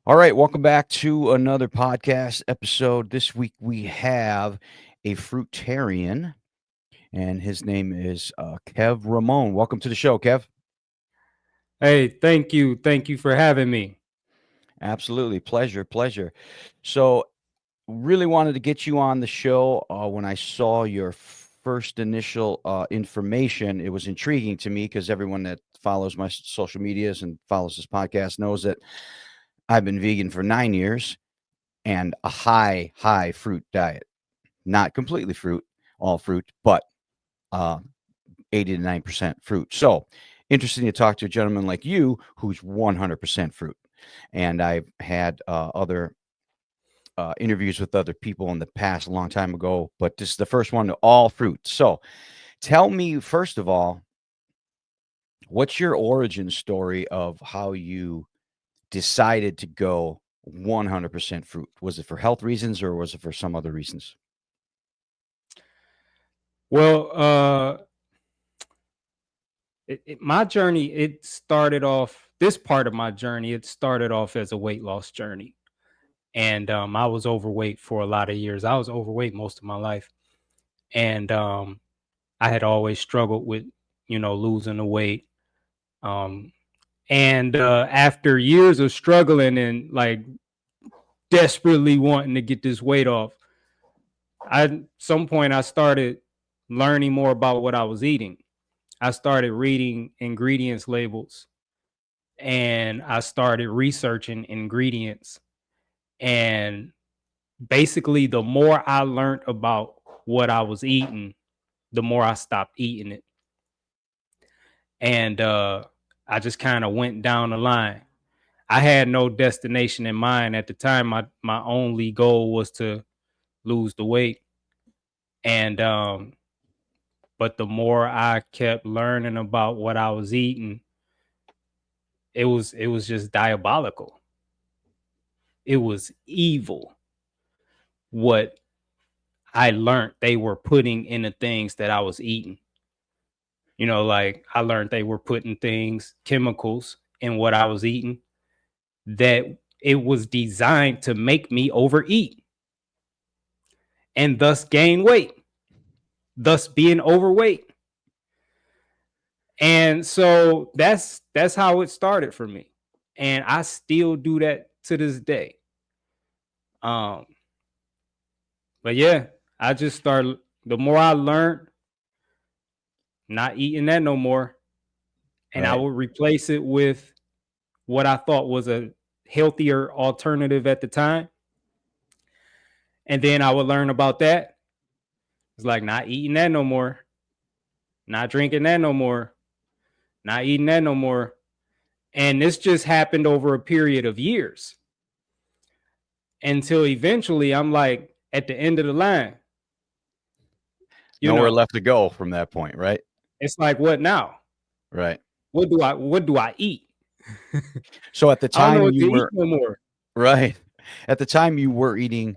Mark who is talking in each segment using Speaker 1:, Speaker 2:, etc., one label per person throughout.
Speaker 1: All right, welcome back to another podcast episode. This week we have a fruitarian, and his name is Kev Ramon. Welcome to the show, Kev.
Speaker 2: Hey, thank you. Thank you for having me.
Speaker 1: Absolutely, pleasure, pleasure. So, really wanted to get you on the show. When I saw your first initial information, it was intriguing to me because everyone that follows my social medias and follows this podcast knows that I've been vegan for 9 years and a high fruit diet. Not completely fruit, all fruit, but uh, 80 to 9% fruit. So interesting to talk to a gentleman like you who's 100% fruit. And I've had other interviews with other people in the past a long time ago, but this is the first one to all fruit. So tell me, first of all, what's your origin story of how you decided to go 100% fruit? Was it for health reasons or was it for some other reasons?
Speaker 2: Well, my journey, it started off, this part of my journey, it started off as a weight loss journey. And I was overweight for a lot of years. I was overweight most of my life. And I had always struggled with, losing the weight. Um, and after years of struggling and like desperately wanting to get this weight off, at some point I started learning more about what I was eating. I started reading ingredients labels and I started researching ingredients. And basically, the more I learned about what I was eating, the more I stopped eating it. And I just kind of went down the line. I had no destination in mind at the time. My only goal was to lose the weight. And but the more I kept learning about what I was eating, it was just diabolical. It was evil what I learned they were putting in the things that I was eating. Like I learned they were putting things, chemicals in what I was eating that it was designed to make me overeat and thus gain weight, thus being overweight. And so that's how it started for me. And I still do that to this day. Um, but yeah, I just started, the more I learned, not eating that no more. And I
Speaker 1: Right.
Speaker 2: would replace it with what I thought was a healthier alternative at the time. And then I would learn about that. It's like not eating that no more, not drinking that no more, not eating that no more. And this just happened over a period of years until eventually I'm like at the end of the line, you
Speaker 1: Nowhere
Speaker 2: know,
Speaker 1: left to go from that point, right?
Speaker 2: it's like, what now?
Speaker 1: Right.
Speaker 2: What do I eat?
Speaker 1: So at the
Speaker 2: I don't know
Speaker 1: time
Speaker 2: what
Speaker 1: you
Speaker 2: to eat
Speaker 1: were
Speaker 2: no more.
Speaker 1: right. At the time you were eating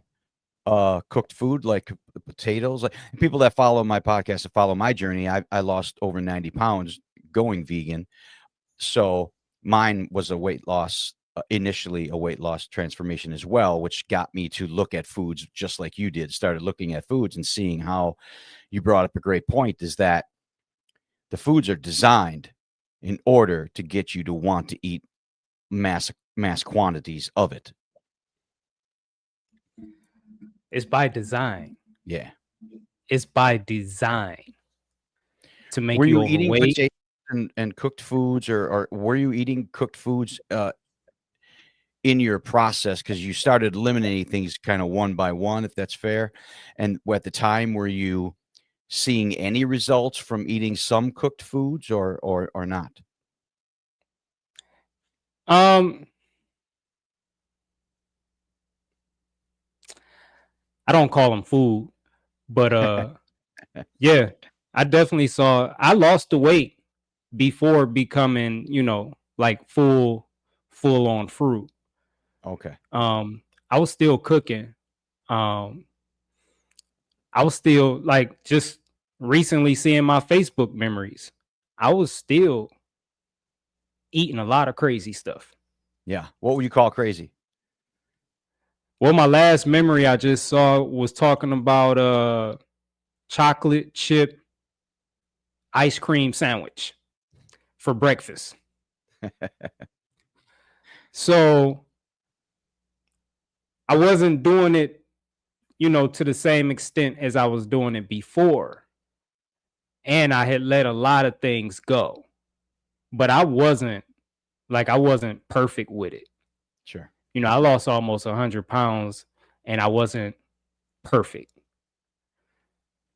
Speaker 1: cooked food like potatoes, like people that follow my podcast and follow my journey, I lost over 90 pounds going vegan. So mine was a weight loss initially a weight loss transformation as well, which got me to look at foods just like you did. Started looking at foods and seeing how you brought up a great point is that the foods are designed in order to get you to want to eat mass quantities of it.
Speaker 2: It's by design.
Speaker 1: Yeah.
Speaker 2: It's by design to
Speaker 1: Were
Speaker 2: make you
Speaker 1: you eating
Speaker 2: overweight.
Speaker 1: potatoes and cooked foods, or were you eating cooked foods in your process? Because you started eliminating things kind of one by one, if that's fair. And at the time, were you seeing any results from eating some cooked foods, or not?
Speaker 2: Um, I don't call them food, but yeah, I definitely saw. I lost the weight before becoming, like full on fruit.
Speaker 1: Okay.
Speaker 2: I was still cooking. Um, I was still like just recently seeing my Facebook memories. I was still eating a lot of crazy stuff.
Speaker 1: Yeah. What would you call crazy?
Speaker 2: Well, my last memory I just saw was talking about chocolate chip ice cream sandwich for breakfast. So I wasn't doing it, to the same extent as I was doing it before. And I had let a lot of things go. But I wasn't perfect with it.
Speaker 1: Sure.
Speaker 2: I lost almost 100 pounds and I wasn't perfect,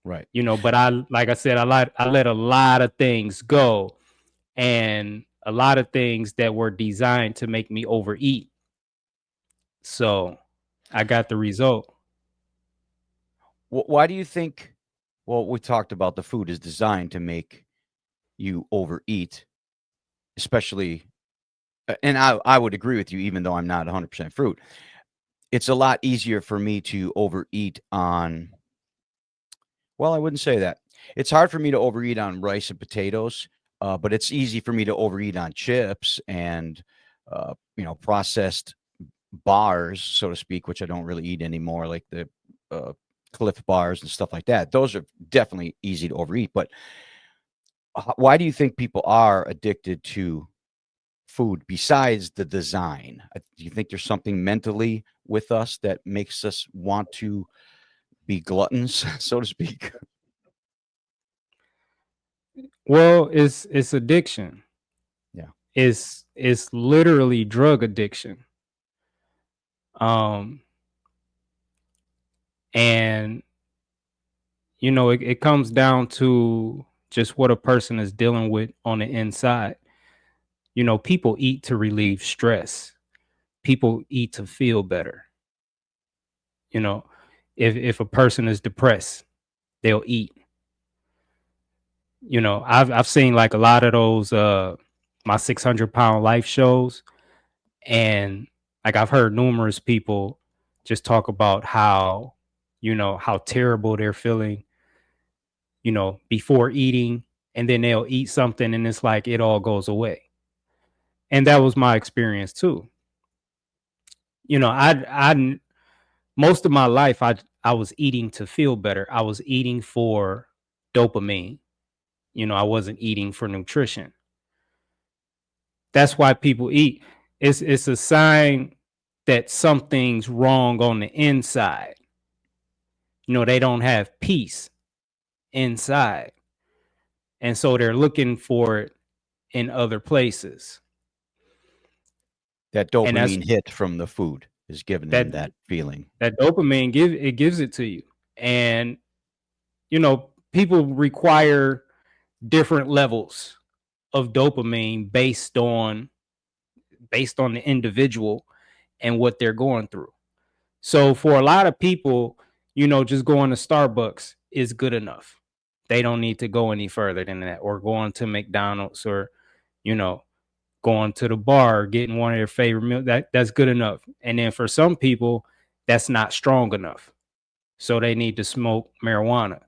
Speaker 1: Right.
Speaker 2: but like I said, I let a lot of things go, and a lot of things that were designed to make me overeat. So I got the result.
Speaker 1: Why do you think? Well, we talked about the food is designed to make you overeat, especially, and I would agree with you, even though I'm not 100% fruit. It's a lot easier for me to overeat on. Well, I wouldn't say that. It's hard for me to overeat on rice and potatoes, but it's easy for me to overeat on chips and, processed bars, so to speak, which I don't really eat anymore, like the uh, Cliff bars and stuff like that. Those are definitely easy to overeat. But why do you think people are addicted to food besides the design? Do you think there's something mentally with us that makes us want to be gluttons, so to speak?
Speaker 2: Well, it's addiction.
Speaker 1: Yeah.
Speaker 2: It's literally drug addiction. Um and it comes down to just what a person is dealing with on the inside. People eat to relieve stress. People eat to feel better. You know, if a person is depressed, they'll eat. I've seen like a lot of those my 600-pound life shows, and like I've heard numerous people just talk about how terrible they're feeling, before eating, and then they'll eat something and it's like it all goes away. And that was my experience too. I most of my life I was eating to feel better. I was eating for dopamine. I wasn't eating for nutrition. That's why people eat. It's a sign that something's wrong on the inside. They don't have peace inside. And so they're looking for it in other places.
Speaker 1: That
Speaker 2: And that's
Speaker 1: dopamine hit from the food is giving them
Speaker 2: that
Speaker 1: that feeling.
Speaker 2: that dopamine gives it to you. And people require different levels of dopamine based on the individual and what they're going through. So for a lot of people, just going to Starbucks is good enough. They don't need to go any further than that, or going to McDonald's, or you know going to the bar, getting one of their favorite meals. That's good enough. And then for some people, that's not strong enough. So they need to smoke marijuana,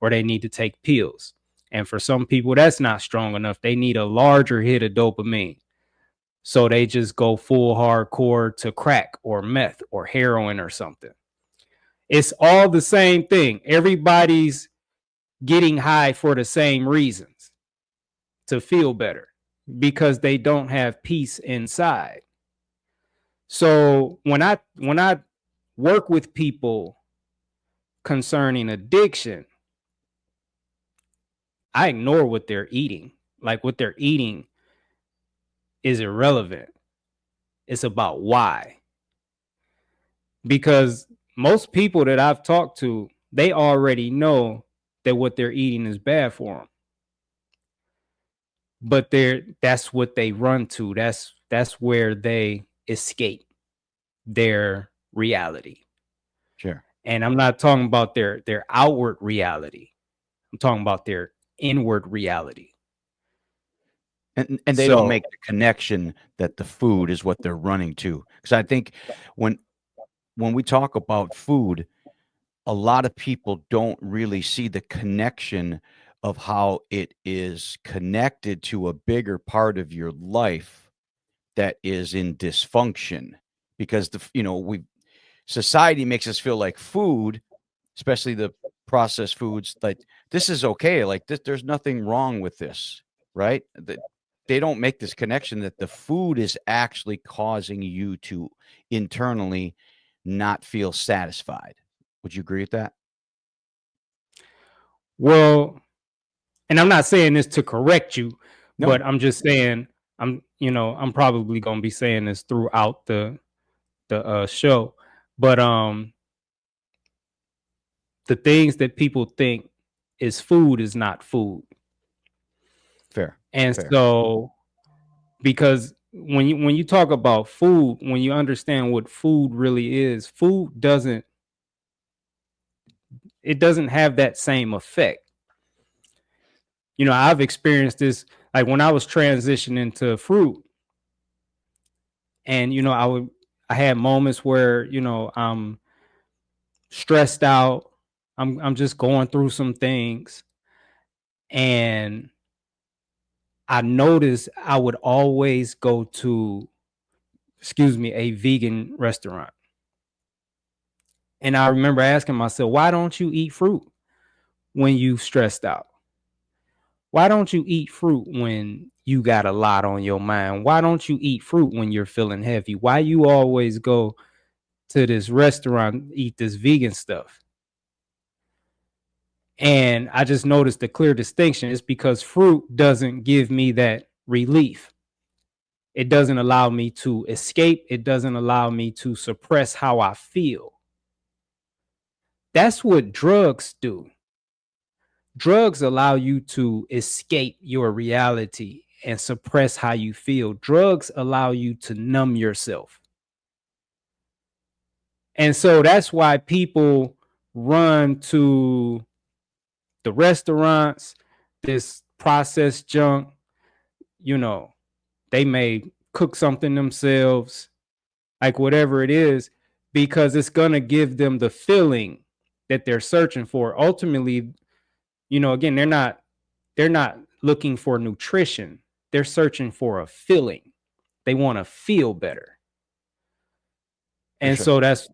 Speaker 2: or they need to take pills. And for some people, that's not strong enough. They need a larger hit of dopamine. So they just go full hardcore to crack or meth or heroin or something. It's all the same thing. Everybody's getting high for the same reasons, to feel better, because they don't have peace inside. So when I work with people concerning addiction, I ignore what they're eating. Like, what they're eating is irrelevant. It's about why. Because most people that I've talked to, they already know that what they're eating is bad for them. But that's what they run to. That's where they escape their reality.
Speaker 1: Sure.
Speaker 2: And I'm not talking about their outward reality. I'm talking about their inward reality.
Speaker 1: And they don't
Speaker 2: So
Speaker 1: make the connection that the food is what they're running to. Because I think when when we talk about food, a lot of people don't really see the connection of how it is connected to a bigger part of your life that is in dysfunction. Because we society makes us feel like food, especially the processed foods, like this is okay. Like this, there's nothing wrong with this, right? They don't make this connection that the food is actually causing you to internally not feel satisfied. Would you agree with that?
Speaker 2: Well, and I'm not saying this to correct you, but
Speaker 1: No,
Speaker 2: I'm just saying I'm probably gonna be saying this throughout the show. But the things that people think is food is not food.
Speaker 1: fair,
Speaker 2: And
Speaker 1: fair,
Speaker 2: so because when you talk about food, when you understand what food really is, food doesn't have that same effect. I've experienced this like when I was transitioning to fruit, and I had moments where I'm stressed out. I'm just going through some things, and I noticed I would always go to, a vegan restaurant. And I remember asking myself, why don't you eat fruit when you stressed out? Why don't you eat fruit when you got a lot on your mind? Why don't you eat fruit when you're feeling heavy? Why you always go to this restaurant, eat this vegan stuff? And I just noticed the clear distinction. It's because fruit doesn't give me that relief. It doesn't allow me to escape. It doesn't allow me to suppress how I feel. That's what drugs do. Drugs allow you to escape your reality and suppress how you feel. Drugs allow you to numb yourself. And so that's why people run to the restaurants, this processed junk. They may cook something themselves, like whatever it is, because it's going to give them the feeling that they're searching for. Ultimately, again, they're not looking for nutrition. They're searching for a feeling. They want to feel better.
Speaker 1: for
Speaker 2: And
Speaker 1: sure.
Speaker 2: so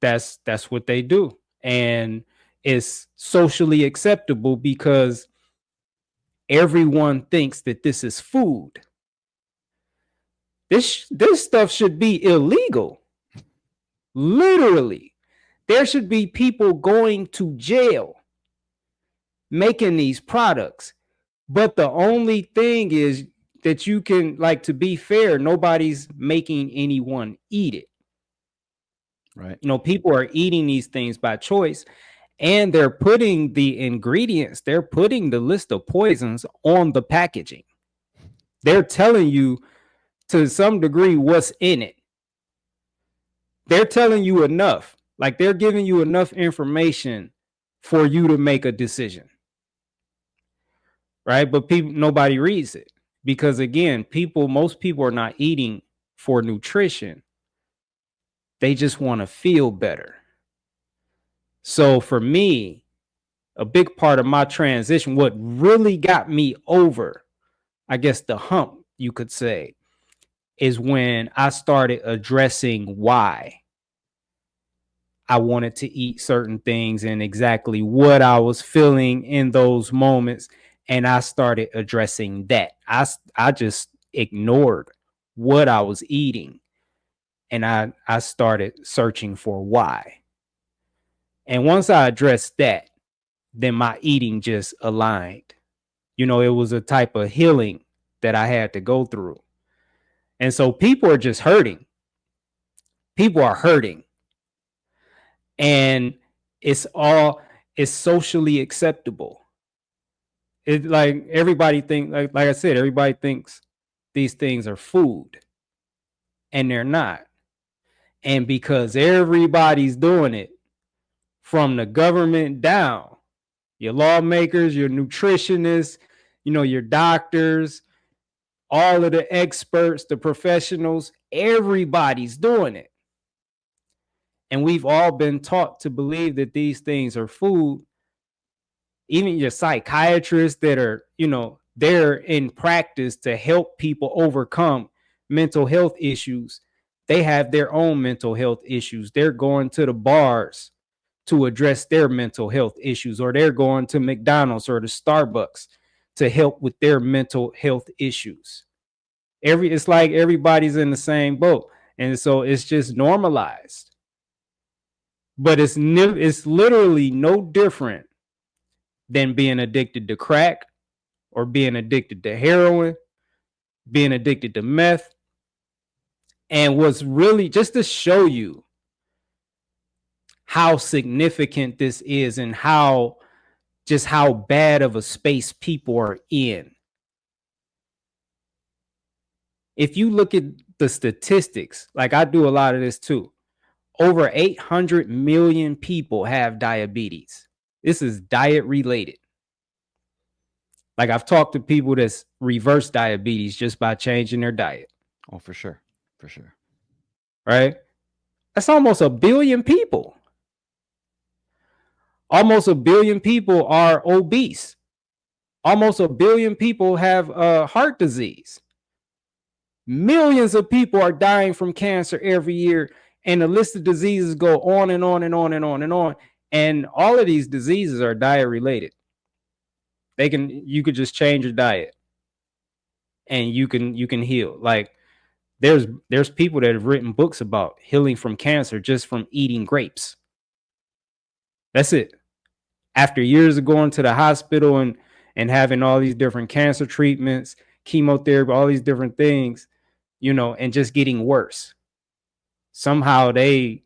Speaker 2: that's what they do. And it's socially acceptable because everyone thinks that this is food. This stuff should be illegal. Literally. There should be people going to jail making these products. But the only thing is that you can, like, to be fair, nobody's making anyone eat it.
Speaker 1: Right.
Speaker 2: People are eating these things by choice, and they're putting the ingredients, they're putting the list of poisons on the packaging. They're telling you to some degree what's in it. They're telling you enough. Like, they're giving you enough information for you to make a decision. Right? But nobody reads it because, again, most people are not eating for nutrition. They just want to feel better. So for me, a big part of my transition, what really got me over, I guess, the hump, you could say, is when I started addressing why I wanted to eat certain things and exactly what I was feeling in those moments. And I started addressing that. I just ignored what I was eating, and I started searching for why. And once I addressed that, then my eating just aligned. It was a type of healing that I had to go through. And so people are just hurting. People are hurting. And it's socially acceptable. It, like, everybody think, like I said, everybody thinks these things are food, and they're not. And because everybody's doing it, from the government down, your lawmakers, your nutritionists, your doctors, all of the experts, the professionals, everybody's doing it. And we've all been taught to believe that these things are food. Even your psychiatrists that are, they're in practice to help people overcome mental health issues. they have their own mental health issues. They're going to the bars to address their mental health issues, or they're going to McDonald's or the Starbucks to help with their mental health issues. It's like everybody's in the same boat. And so it's just normalized. But it's literally no different than being addicted to crack or being addicted to heroin, being addicted to meth. And what's really just to show you how significant this is and how bad of a space people are in. If you look at the statistics, like I do a lot of this too, over 800 million people have diabetes. This is diet related. Like I've talked to people that's reverse diabetes just by changing their diet.
Speaker 1: Oh, for sure. For sure.
Speaker 2: Right? That's almost 1 billion people. Almost 1 billion people are obese. Almost 1 billion people have heart disease. Millions of people are dying from cancer every year, and the list of diseases go on and on and on and on and on. And all of these diseases are diet related. You could just change your diet and you can heal. Like there's people that have written books about healing from cancer just from eating grapes. That's it. After years of going to the hospital and having all these different cancer treatments, chemotherapy, all these different things, and just getting worse. Somehow they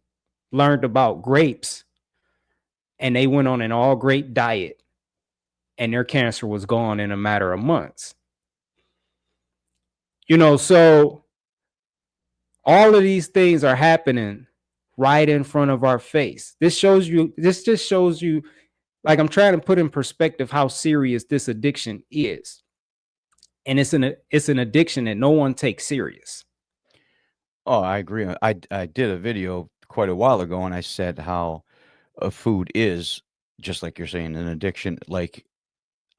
Speaker 2: learned about grapes and they went on an all grape diet and their cancer was gone in a matter of months. So all of these things are happening right in front of our face. This just shows you, like, I'm trying to put in perspective how serious this addiction is. And it's an addiction that no one takes serious.
Speaker 1: Oh, I agree. I did a video quite a while ago, and I said how food is just like you're saying, an addiction. Like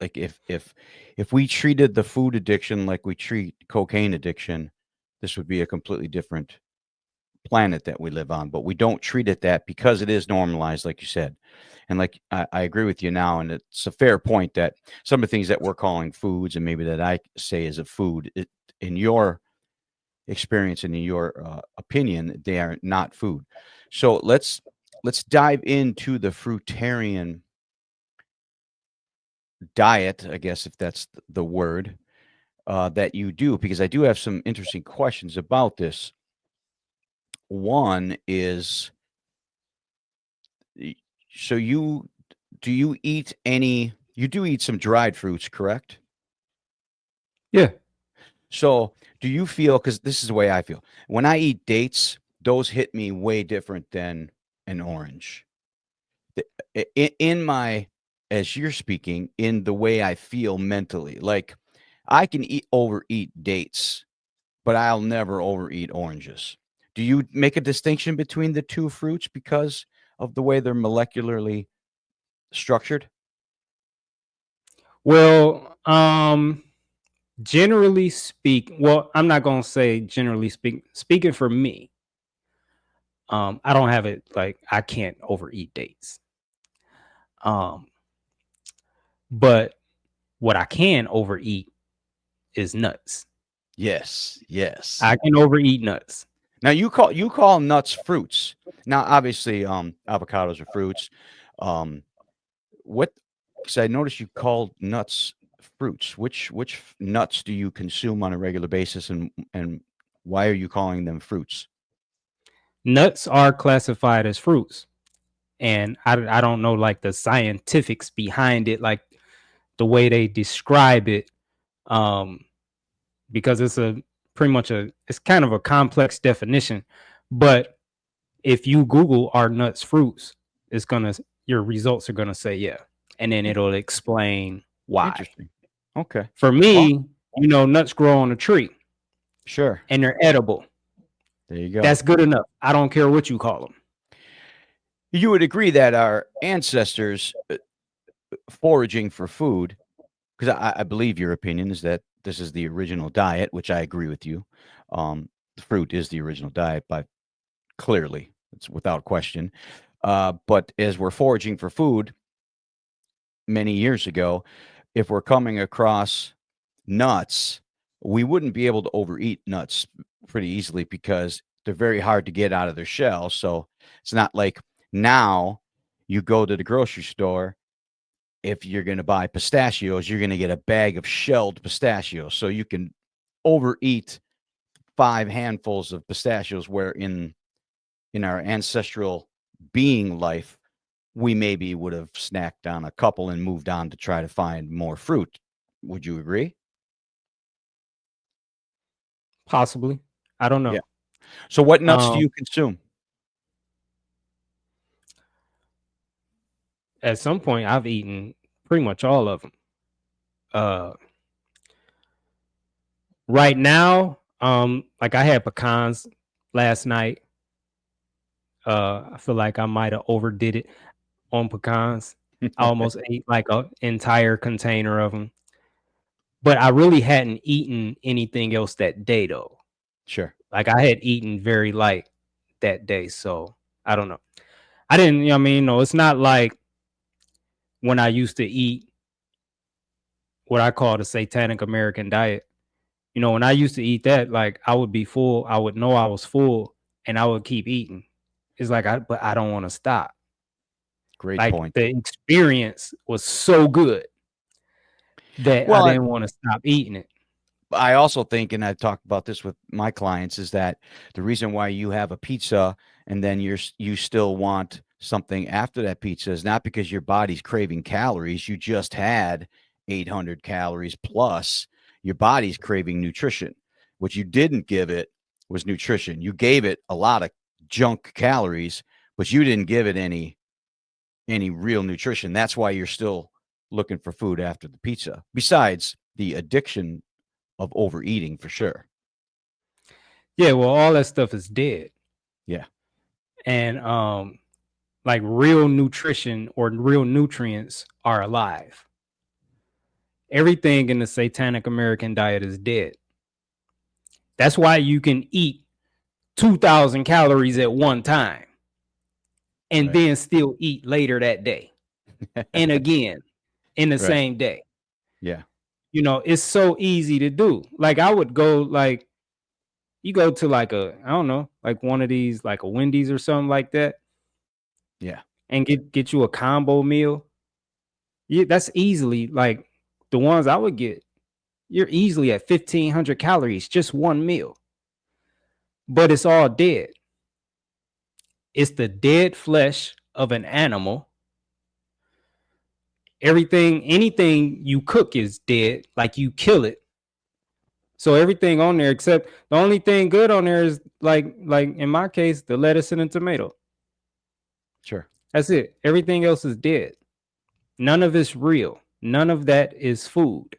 Speaker 1: if we treated the food addiction like we treat cocaine addiction, this would be a completely different planet that we live on. But we don't treat it that because it is normalized, like you said. And like I agree with you now, and it's a fair point that some of the things that we're calling foods, and maybe that I say is a food, in your experience and in your opinion, they are not food. So let's dive into the fruitarian diet, I guess, if that's the word that you do, because I do have some interesting questions about this. One is, y- so you eat any? You do eat some dried fruits, correct?
Speaker 2: Yeah.
Speaker 1: So do you feel? Because this is the way I feel. When I eat dates, those hit me way different than an orange. In my, as you're speaking, in the way I feel mentally, like I can overeat dates, but I'll never overeat oranges. Do you make a distinction between the two fruits because of the way they're molecularly structured?
Speaker 2: Well, generally speaking, well, I'm not gonna say generally speaking for me. I don't have it, like I can't overeat dates. Um, but what I can overeat is nuts.
Speaker 1: Yes, yes.
Speaker 2: I can overeat nuts.
Speaker 1: Now you call nuts fruits. Now obviously avocados are fruits. Um what Cuz I noticed you called nuts fruits. Which nuts do you consume on a regular basis, and why are you calling them fruits?
Speaker 2: Nuts are classified as fruits, and I don't know like the scientifics behind it, like the way they describe it, um, because it's a pretty much it's kind of a complex definition. But if you Google "are nuts fruits," it's gonna your results are gonna say yeah, and then it'll explain why.
Speaker 1: Interesting. Okay.
Speaker 2: For
Speaker 1: Well,
Speaker 2: me, nuts grow on a tree
Speaker 1: sure.
Speaker 2: and they're edible.
Speaker 1: There you go.
Speaker 2: That's good enough. I don't care what you call them.
Speaker 1: You would agree that our ancestors foraging for food, because I believe your opinion is that this is the original diet, which I agree with you. fruit is the original diet by clearly. It's without question. But as we're foraging for food many years ago, if we're coming across nuts, we wouldn't be able to overeat nuts pretty easily because they're very hard to get out of their shell. So it's not like now you go to the grocery store. If you're going to buy pistachios, you're going to get a bag of shelled pistachios. So you can overeat 5 handfuls of pistachios, where in our ancestral being life, we maybe would have snacked on a couple and moved on to try to find more fruit. Would you agree?
Speaker 2: Possibly. I don't
Speaker 1: Yeah.
Speaker 2: know.
Speaker 1: So what nuts do
Speaker 2: Um,
Speaker 1: you consume?
Speaker 2: at some point, I've eaten pretty much all of them. Uh, right now, like I had pecans last night. I feel like I might have overdid it on pecans. I almost ate like an entire container of them, but I really hadn't eaten anything else that day though.
Speaker 1: Sure.
Speaker 2: Like I had eaten very light that day, so I don't know. I didn't, you know what I mean? No, it's not like when I used to eat what I call the satanic American diet. You know, when I used to eat that, like I would be full, I would know I was full, and I would keep eating. It's like but I don't want to stop.
Speaker 1: Great
Speaker 2: Like
Speaker 1: point.
Speaker 2: the experience was so good that I
Speaker 1: Well,
Speaker 2: didn't want to stop eating it.
Speaker 1: I also think, and I've talked about this with my clients, is that the reason why you have a pizza and then you still want something after that pizza is not because your body's craving calories. You just had 800 calories plus. Your body's craving nutrition. What you didn't give it was nutrition. You gave it a lot of junk calories, but you didn't give it any real nutrition. That's why you're still looking for food after the pizza. Besides the addiction of overeating, for sure.
Speaker 2: Yeah, well, all that stuff is dead.
Speaker 1: Yeah.
Speaker 2: And like real nutrition or real nutrients are alive. Everything in the satanic American diet is dead. That's why you can eat 2,000 calories at one time and
Speaker 1: Right.
Speaker 2: then still eat later that day and again in the
Speaker 1: Right.
Speaker 2: same day.
Speaker 1: Yeah.
Speaker 2: You know, it's so easy to do. Like I would go like you go to like I don't know, like one of these like a Wendy's or something like that
Speaker 1: Yeah.
Speaker 2: and get you a combo meal. Yeah, that's easily like the ones I would get. You're easily at 1,500 calories just one meal. But it's all dead. It's the dead flesh of an animal. Anything you cook is dead, like you kill it. So everything on there, except the only thing good on there is like in my case, the lettuce and the tomato.
Speaker 1: Sure.
Speaker 2: That's it. Everything else is dead. None of it's real. None of that is food.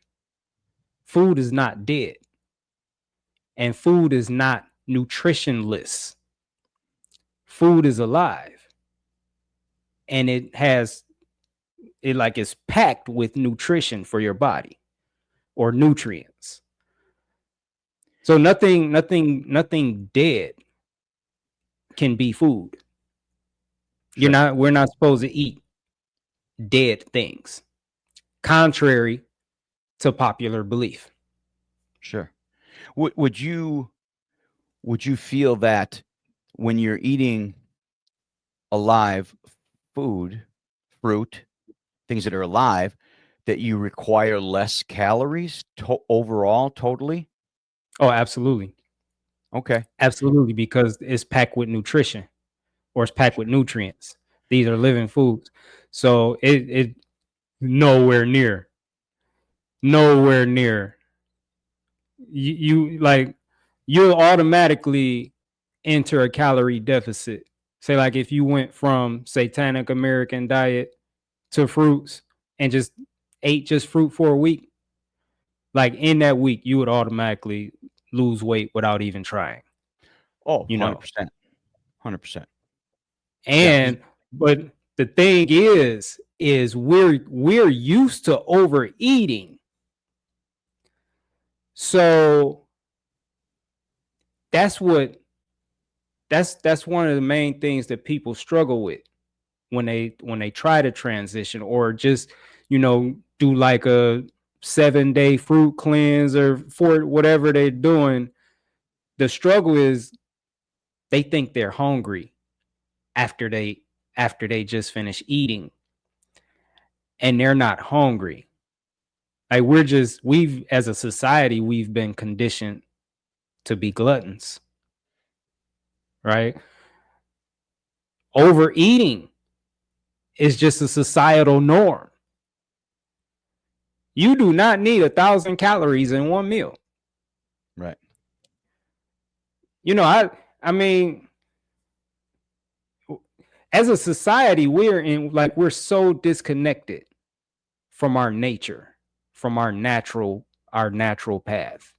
Speaker 2: Food is not dead. And food is not nutritionless. Food is alive. And it's packed with nutrition for your body or nutrients. So nothing dead can be food.
Speaker 1: Sure.
Speaker 2: We're not supposed to eat dead things, contrary to popular belief.
Speaker 1: Sure. Would you feel that when you're eating alive food, fruit, things that are alive, that you require less calories overall, totally?
Speaker 2: Oh, absolutely.
Speaker 1: Okay.
Speaker 2: Absolutely, because it's packed with nutrition or it's packed with nutrients. These are living foods. So it nowhere near, nowhere near. You like you'll automatically enter a calorie deficit. Say like if you went from satanic American diet to fruits and just ate just fruit for a week, like in that week you would automatically lose weight without even trying,
Speaker 1: Oh,
Speaker 2: you know.
Speaker 1: 100%. 100%. Yeah, 'cause
Speaker 2: And but the thing is we're used to overeating. So that's what that's one of the main things that people struggle with when they try to transition, or just, do like a 7-day fruit cleanse, or for whatever they're doing. The struggle is they think they're hungry after they just finish eating, and they're not hungry. Like, we've as a society, we've been conditioned to be gluttons, right? Overeating is just a societal norm. You do not need 1,000 calories in one meal.
Speaker 1: Right.
Speaker 2: I mean, as a society, we're so disconnected from our nature, from our natural path.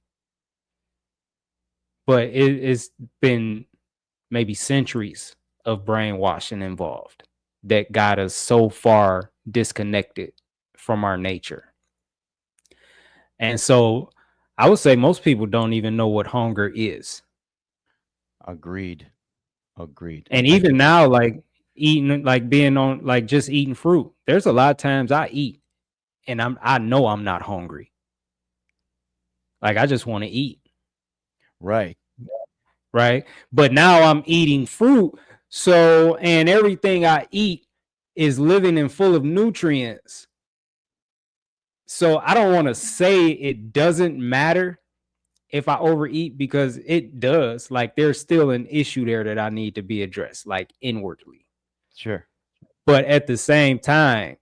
Speaker 2: But it's been maybe centuries of brainwashing involved that got us so far disconnected from our nature. And so I would say most people don't even know what hunger is.
Speaker 1: Agreed.
Speaker 2: And even now, like eating, like being on, like just eating fruit, there's a lot of times I eat and I know I'm not hungry. Like, I just want to eat.
Speaker 1: Right.
Speaker 2: Right. But now I'm eating fruit. So, and everything I eat is living and full of nutrients. So I don't want to say it doesn't matter if I overeat, because it does. Like, there's still an issue there that I need to be addressed, like inwardly.
Speaker 1: Sure.
Speaker 2: But at the same time,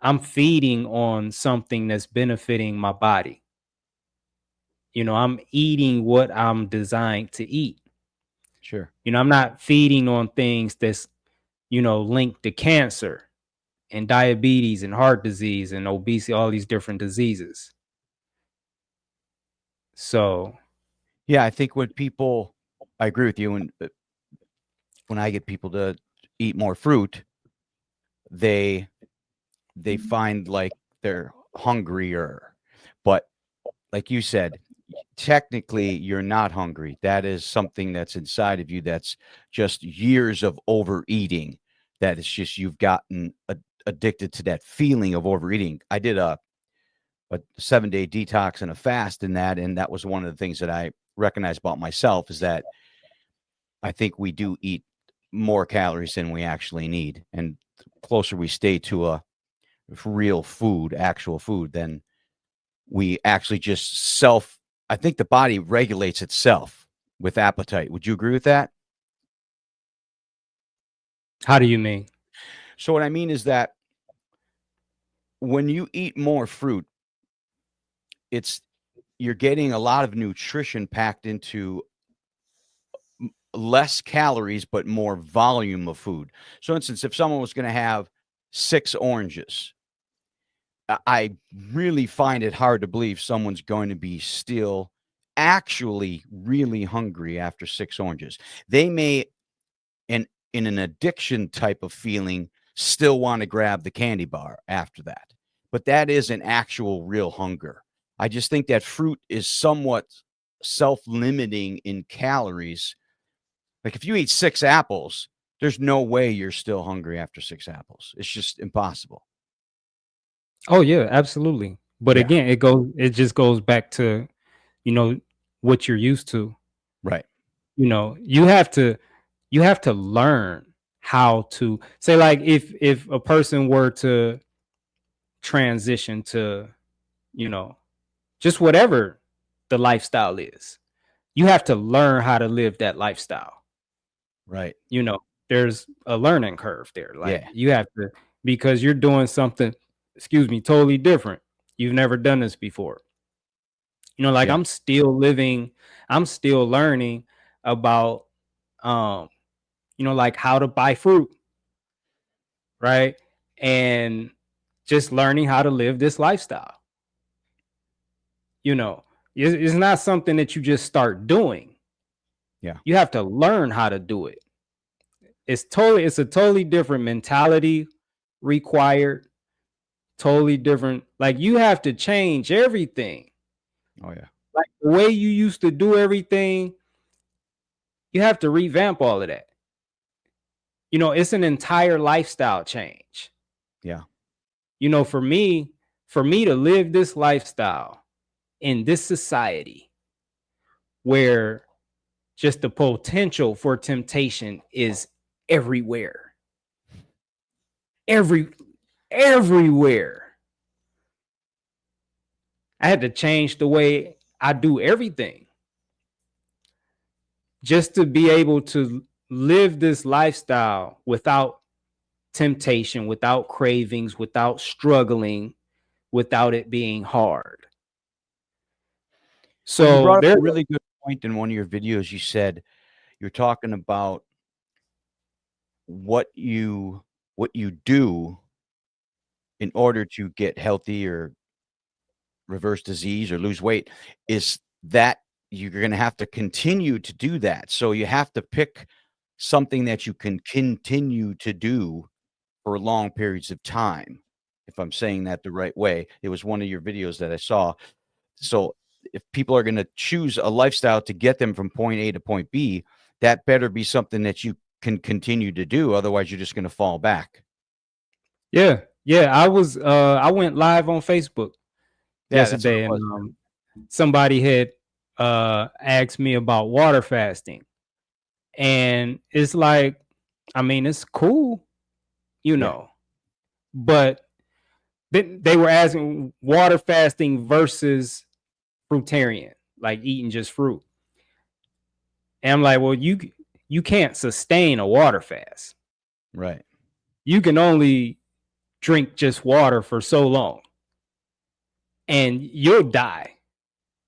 Speaker 2: I'm feeding on something that's benefiting my body. I'm eating what I'm designed to eat.
Speaker 1: Sure.
Speaker 2: I'm not feeding on things that's, linked to cancer and diabetes and heart disease and obesity, all these different diseases. So,
Speaker 1: yeah, I think I agree with you. When I get people to eat more fruit, they find like they're hungrier. But like you said, technically you're not hungry. That is something that's inside of you that's just years of overeating. That is just you've gotten addicted to that feeling of overeating. I did a 7-day detox and a fast in that, and that was one of the things that I recognized about myself, is that I think we do eat more calories than we actually need. And the closer we stay to a real food, actual food, then we actually just I think the body regulates itself with appetite. Would you agree with that?
Speaker 2: how do you mean?
Speaker 1: So what I mean is that when you eat more fruit, it's you're getting a lot of nutrition packed into less calories but more volume of food. So, for instance, if someone was going to have 6 oranges, I really find it hard to believe someone's going to be still actually really hungry after 6 oranges. They may, in an addiction type of feeling, still want to grab the candy bar after that. But that is an actual real hunger. I just think that fruit is somewhat self-limiting in calories. Like, if you eat 6 apples, there's no way you're still hungry after 6 apples. It's just impossible.
Speaker 2: Oh yeah, absolutely. But
Speaker 1: Yeah.
Speaker 2: again, it just goes back to, you know, what you're used to.
Speaker 1: Right.
Speaker 2: You have to learn how to say, like, if a person were to transition to, just whatever the lifestyle is, you have to learn how to live that lifestyle.
Speaker 1: Right.
Speaker 2: There's a learning curve there. Like,
Speaker 1: Yeah.
Speaker 2: you have to, because you're doing something, totally different. You've never done this before. Like,
Speaker 1: Yeah.
Speaker 2: I'm still learning about, like, how to buy fruit, right? And just learning how to live this lifestyle. You know, it's not something that you just start doing.
Speaker 1: Yeah.
Speaker 2: You have to learn how to do it. It's a totally different mentality required, totally different. Like, you have to change everything.
Speaker 1: Oh yeah.
Speaker 2: Like the way you used to do everything, you have to revamp all of that. It's an entire lifestyle change.
Speaker 1: Yeah.
Speaker 2: For me to live this lifestyle in this society where just the potential for temptation is everywhere. Everywhere. I had to change the way I do everything just to be able to live this lifestyle without temptation, without cravings, without struggling, without it being hard.
Speaker 1: Well, you
Speaker 2: So
Speaker 1: brought up
Speaker 2: there,
Speaker 1: a really good point in one of your videos. You said you're talking about what you do in order to get healthy or reverse disease or lose weight is that you're going to have to continue to do that. So you have to pick something that you can continue to do for long periods of time. If I'm saying that the right way, it was one of your videos that I saw. So if people are going to choose a lifestyle to get them from point A to point B, that better be something that you can continue to do. Otherwise, you're just going to fall back.
Speaker 2: yeah, I went live on Facebook
Speaker 1: Yeah, that's what it
Speaker 2: yesterday, and
Speaker 1: was.
Speaker 2: somebody had asked me about water fasting, and it's like, I mean, it's cool,
Speaker 1: Yeah,
Speaker 2: but they were asking water fasting versus fruitarian, like eating just fruit. And I'm like, well, you can't sustain a water fast.
Speaker 1: right.
Speaker 2: You can only drink just water for so long, and you'll die.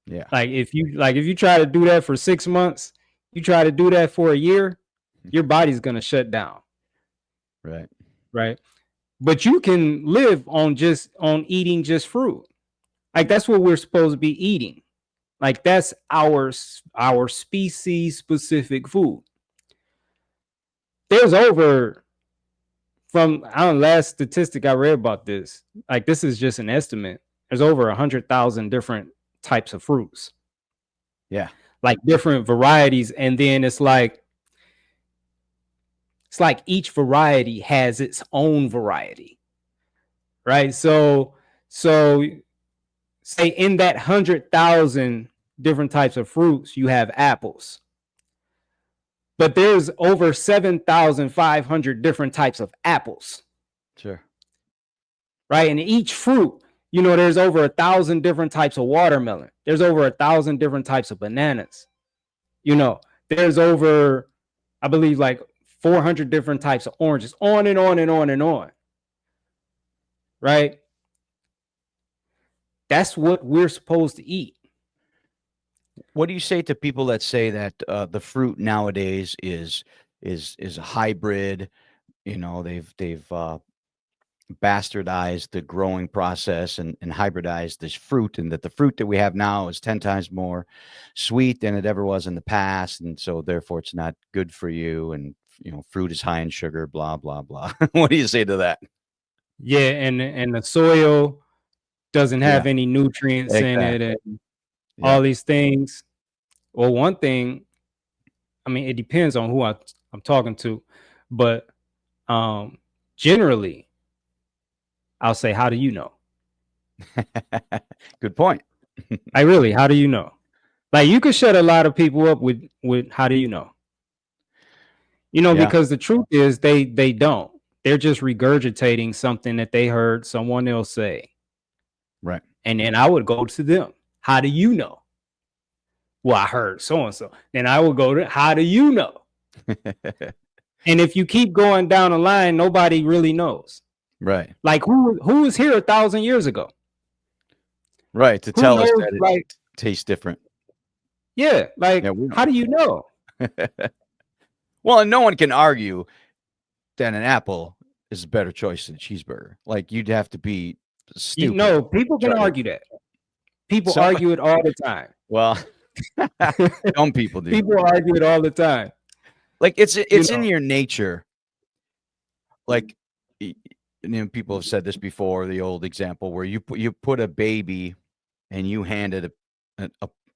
Speaker 1: Yeah,
Speaker 2: If you try to do that for 6 months, you try to do that for a year, your body's gonna shut down,
Speaker 1: right.
Speaker 2: right? But you can live on eating just fruit. Like that's what we're supposed to be eating. Like that's our species specific food. There's over from I don't know, last statistic I read about this. Like this is just an estimate. There's over 100,000 different types of fruits,
Speaker 1: Yeah,
Speaker 2: like different varieties, and then it's like each variety has its own variety, right? So say in that 100,000 different types of fruits, you have apples, but there's over 7,500 different types of apples,
Speaker 1: sure.
Speaker 2: right? And each fruit, there's over 1,000 different types of watermelon. There's over 1,000 different types of bananas. There's over, I believe, like 400 different types of oranges, on and on and on and on, right? That's what we're supposed to eat.
Speaker 1: What do you say to people that say that the fruit nowadays is a hybrid? They've bastardized the growing process and hybridized this fruit, and that the fruit that we have now is 10 times more sweet than it ever was in the past, and so therefore it's not good for you. And fruit is high in sugar, blah blah blah. What do you say to that?
Speaker 2: Yeah, and the soil doesn't
Speaker 1: Yeah,
Speaker 2: have any nutrients in it,
Speaker 1: exactly.
Speaker 2: and
Speaker 1: Yeah,
Speaker 2: all these things. Well, one thing, I mean, it depends on who I'm talking to, but generally, I'll say, "How do you know?"
Speaker 1: good point.
Speaker 2: Like, really, how do you know? Like, you could shut a lot of people up with "How do you know?"
Speaker 1: Yeah,
Speaker 2: Because the truth is, they don't. They're just regurgitating something that they heard someone else say,
Speaker 1: right.
Speaker 2: and then I would go to them. How do you know? Well, I heard so and so. Then I would go to, how do you know? And if you keep going down the line, nobody really knows.
Speaker 1: Right,
Speaker 2: Like who was here 1,000 years ago?
Speaker 1: right. To
Speaker 2: Who
Speaker 1: tell us
Speaker 2: knows?
Speaker 1: that it
Speaker 2: Like,
Speaker 1: tastes different.
Speaker 2: yeah,
Speaker 1: Yeah,
Speaker 2: like
Speaker 1: we
Speaker 2: how
Speaker 1: don't.
Speaker 2: do you know?
Speaker 1: Well, and no one can argue that an apple is a better choice than a cheeseburger. Like, you'd have to be stupid
Speaker 2: People
Speaker 1: to
Speaker 2: can
Speaker 1: try to
Speaker 2: argue that. People
Speaker 1: some
Speaker 2: argue it all the time.
Speaker 1: well, some people do.
Speaker 2: People argue it all the time.
Speaker 1: Like,
Speaker 2: You
Speaker 1: it's in
Speaker 2: know,
Speaker 1: your nature. Like, people have said this before, the old example where you put a baby and you hand it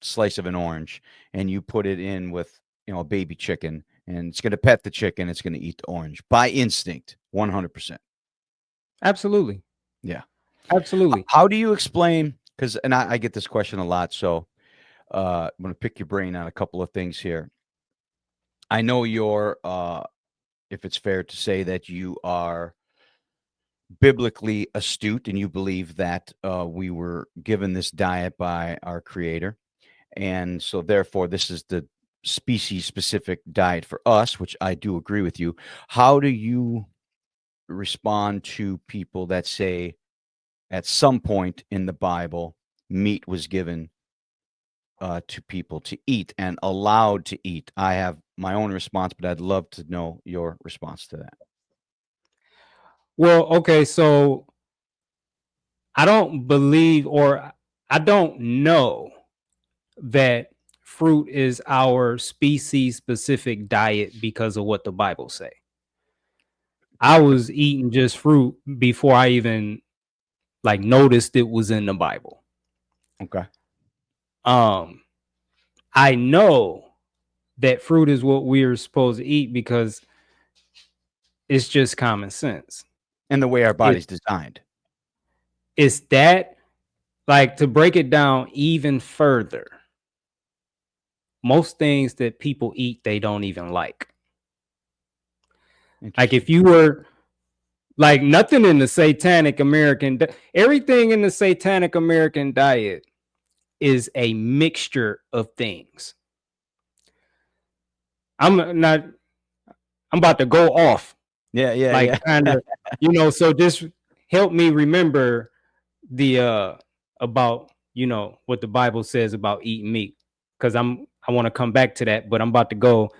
Speaker 1: slice of an orange and you put it in with, a baby chicken, and it's going to pet the chicken. It's going to eat the orange by instinct, 100%.
Speaker 2: Absolutely.
Speaker 1: Yeah.
Speaker 2: Absolutely.
Speaker 1: How do you explain? Because, and I get this question a lot. So I'm going to pick your brain on a couple of things here. I know you're, if it's fair to say that you are biblically astute and you believe that we were given this diet by our creator. And so, therefore, this is the species specific diet for us, which I do agree with you. How do you respond to people that say at some point in the Bible, meat was given to people to eat and allowed to eat? I have my own response, but I'd love to know your response to that.
Speaker 2: Well, okay, so I don't believe, or I don't know that fruit is our species specific diet because of what the Bible say. I was eating just fruit before I even like noticed it was in the Bible.
Speaker 1: Okay.
Speaker 2: I know that fruit is what we are supposed to eat because it's just common sense.
Speaker 1: And the way our
Speaker 2: It,
Speaker 1: body's designed.
Speaker 2: it's that, like, to break it down even further, most things that people eat, they don't even like. Like if you were like nothing in the Satanic American, everything in the Satanic American diet is a mixture of things. I'm about to go off.
Speaker 1: Yeah.
Speaker 2: Kind of, so just help me remember the about, what the Bible says about eating meat. Because I want to come back to that, but I'm about to go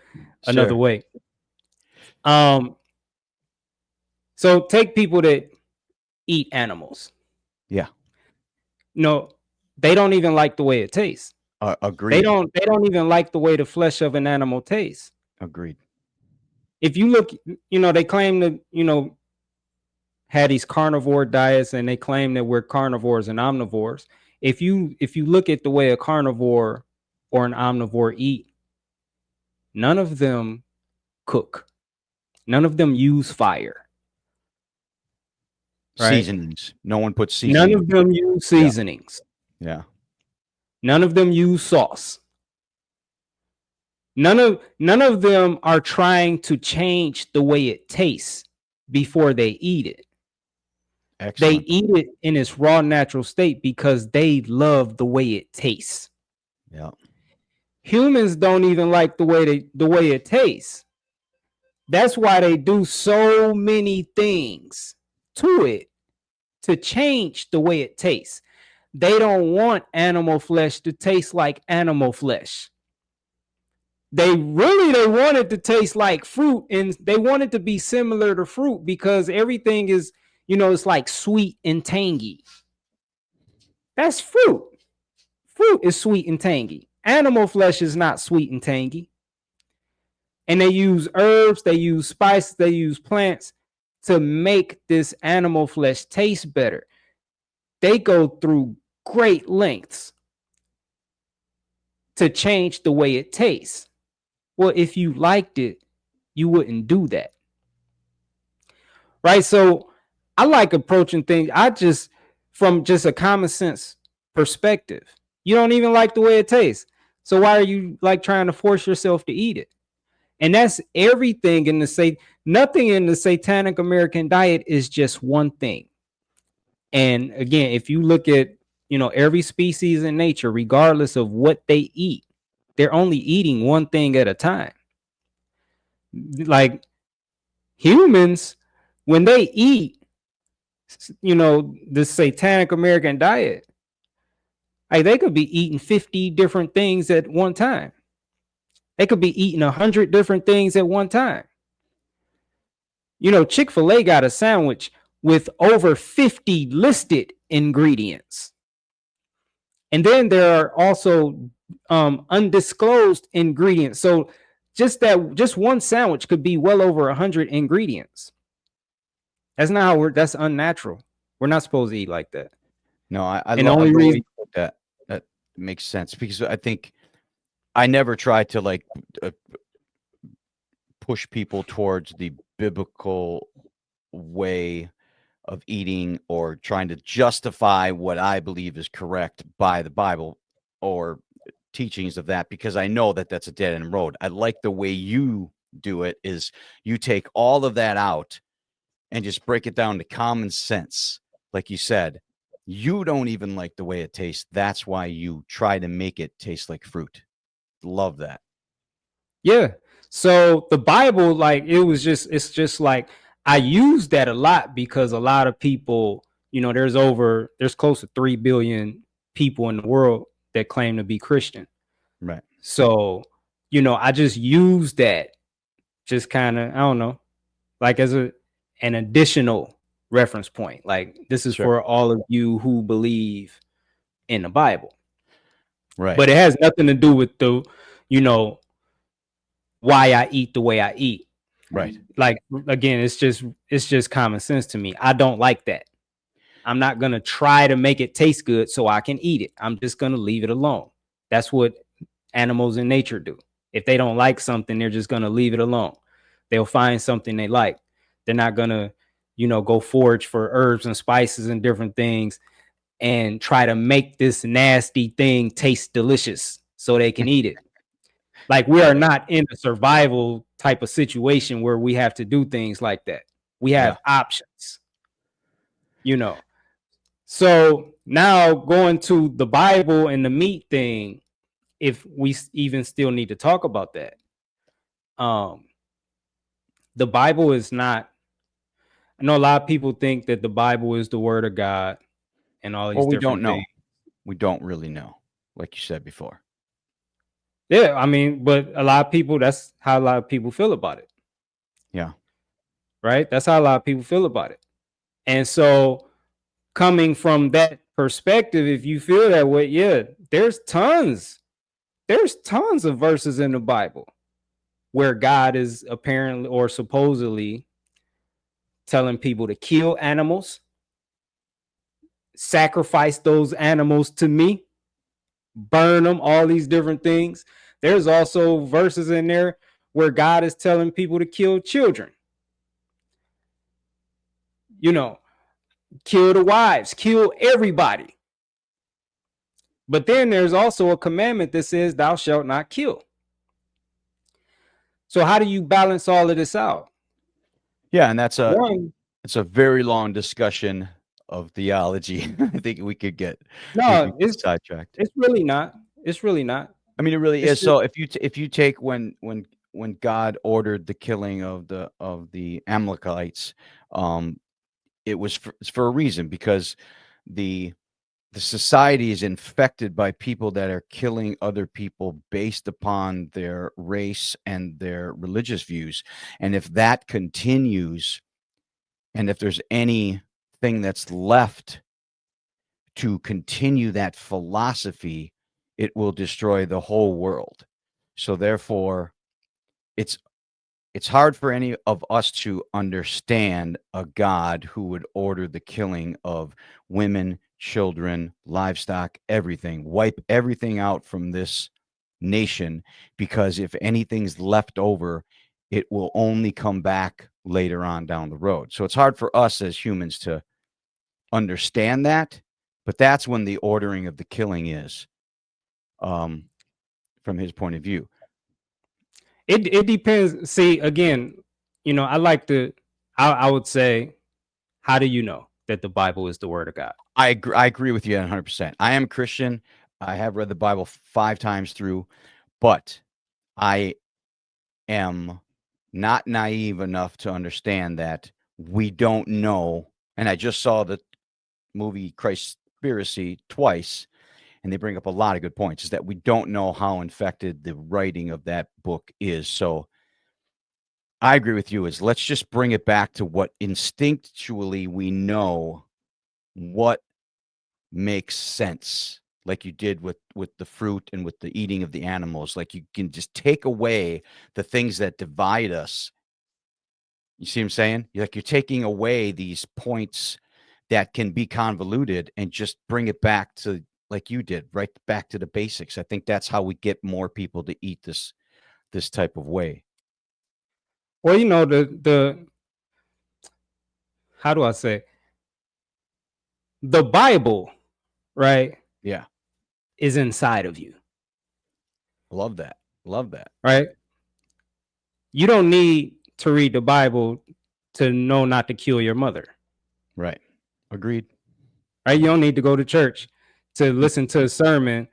Speaker 2: another
Speaker 1: Sure.
Speaker 2: way. So take people that eat animals.
Speaker 1: Yeah.
Speaker 2: No, they don't even like the way it tastes. They
Speaker 1: Agreed.
Speaker 2: don't even like the way the flesh of an animal tastes.
Speaker 1: Agreed.
Speaker 2: If you look, they claim to, had these carnivore diets, and they claim that we're carnivores and omnivores. If you look at the way a carnivore or an omnivore eat, none of them cook. None of them use fire. Right?
Speaker 1: Seasonings. No one puts
Speaker 2: None
Speaker 1: seasoning.
Speaker 2: of them use seasonings.
Speaker 1: Yeah.
Speaker 2: None of them use sauce. None of them are trying to change the way it tastes before they eat it.
Speaker 1: Excellent.
Speaker 2: They eat it in its raw, natural state because they love the way it tastes.
Speaker 1: Yeah.
Speaker 2: Humans don't even like the way it tastes. That's why they do so many things to it to change the way it tastes. They don't want animal flesh to taste like animal flesh. They want it to taste like fruit, and they want it to be similar to fruit because everything is, it's like sweet and tangy. That's fruit. Fruit is sweet and tangy. Animal flesh is not sweet and tangy. And they use herbs, they use spices, they use plants to make this animal flesh taste better. They go through great lengths to change the way it tastes. Well, if you liked it, you wouldn't do that. Right? So I like approaching things. From just a common sense perspective, you don't even like the way it tastes. So why are you like trying to force yourself to eat it? And that's everything nothing in the Satanic American diet is just one thing. And again, if you look at, every species in nature, regardless of what they eat, they're only eating one thing at a time. Like humans, when they eat, the Satanic American diet, like they could be eating 50 different things at one time. They could be eating 100 different things at one time. Chick-fil-A got a sandwich with over 50 listed ingredients. And then there are also undisclosed ingredients. So just one sandwich could be well over 100 ingredients. That's not how that's unnatural. We're not supposed to eat like that.
Speaker 1: No, I
Speaker 2: And
Speaker 1: love
Speaker 2: the only
Speaker 1: the way
Speaker 2: reason
Speaker 1: you put that. makes sense because I think I never tried to like uh, push people towards the biblical way of eating or trying to justify what I believe is correct by the Bible or teachings of that because I know that that's a dead end road. I like the way you do it is you take all of that out and just break it down to common sense. Like you said, you don't even like the way it tastes. That's why you try to make it taste like fruit. Love that.
Speaker 2: Yeah. So the Bible, like it's just like I use that a lot because a lot of people, there's close to 3 billion people in the world that claim to be Christian.
Speaker 1: Right.
Speaker 2: So, I just use that just kind of, I don't know, like as an additional reference point. Like this is
Speaker 1: Sure.
Speaker 2: for all of you who believe in the Bible.
Speaker 1: Right.
Speaker 2: But it has nothing to do with you know, why I eat the way I eat.
Speaker 1: Right.
Speaker 2: Like again, it's just common sense to me. I don't like that. I'm not gonna try to make it taste good so I can eat it. I'm just gonna leave it alone. That's what animals in nature do. If they don't like something, they're just gonna leave it alone. They'll find something they like. They're not gonna, go forage for herbs and spices and different things and try to make this nasty thing taste delicious so they can eat it. Like we are
Speaker 1: Right.
Speaker 2: not in a survival type of situation where we have to do things like that. We
Speaker 1: Yeah.
Speaker 2: have options, you know. So now going to the Bible and the meat thing, if we even still need to talk about that, um, the Bible is not. I know a lot of people think that the Bible is the Word of God and all
Speaker 1: Well,
Speaker 2: these
Speaker 1: we don't
Speaker 2: different things.
Speaker 1: know. We don't really know, like you said before.
Speaker 2: Yeah, I mean, but a lot of people, that's how a lot of people feel about it,
Speaker 1: Yeah.
Speaker 2: right? That's how a lot of people feel about it. And so coming from that perspective, if you feel that way, yeah, there's tons of verses in the Bible where God is apparently or supposedly telling people to kill animals, sacrifice those animals to me, burn them, all these different things. There's also verses in there where God is telling people to kill children, you know, kill the wives, kill everybody. But then there's also a commandment that says, thou shalt not kill. So how do you balance all of this out?
Speaker 1: Yeah, and that's a
Speaker 2: One,
Speaker 1: it's a very long discussion of theology. I think we could
Speaker 2: no,
Speaker 1: get
Speaker 2: it's
Speaker 1: sidetracked.
Speaker 2: it's really not. It's really not.
Speaker 1: I mean, it really
Speaker 2: It's
Speaker 1: is.
Speaker 2: just
Speaker 1: So if you take when God ordered the killing of the Amalekites, um, it was it's for a reason because the the society is infected by people that are killing other people based upon their race and their religious views. And if that continues, and if there's anything that's left to continue that philosophy, it will destroy the whole world. So therefore, it's it's hard for any of us to understand a God who would order the killing of women, children, livestock, everything, wipe everything out from this nation, because if anything's left over, it will only come back later on down the road. So it's hard for us as humans to understand that, but that's when the ordering of the killing is, um, from his point of view.
Speaker 2: it depends. See, again, I like to I would say, how do you know that the Bible is the word of God?
Speaker 1: I agree with you 100%. I am a Christian. I have read the Bible 5 times through, but I am not naive enough to understand that we don't know, and I just saw the movie Christspiracy twice, and they bring up a lot of good points, is that we don't know how infected the writing of that book is. So I agree with you, is let's just bring it back to what instinctually we know what makes sense, like you did with the fruit and with the eating of the animals. Like you can just take away the things that divide us. You see what I'm saying? Like you're taking away these points that can be convoluted and just bring it back to like you did, right back to the basics. I think that's how we get more people to eat this type of way.
Speaker 2: Well, the how do I say, the Bible, right,
Speaker 1: Yeah.
Speaker 2: is inside of you,
Speaker 1: Love that. Love that.
Speaker 2: right? You don't need to read the Bible to know not to kill your mother,
Speaker 1: Right. Agreed.
Speaker 2: right? You don't need to go to church to listen to a sermon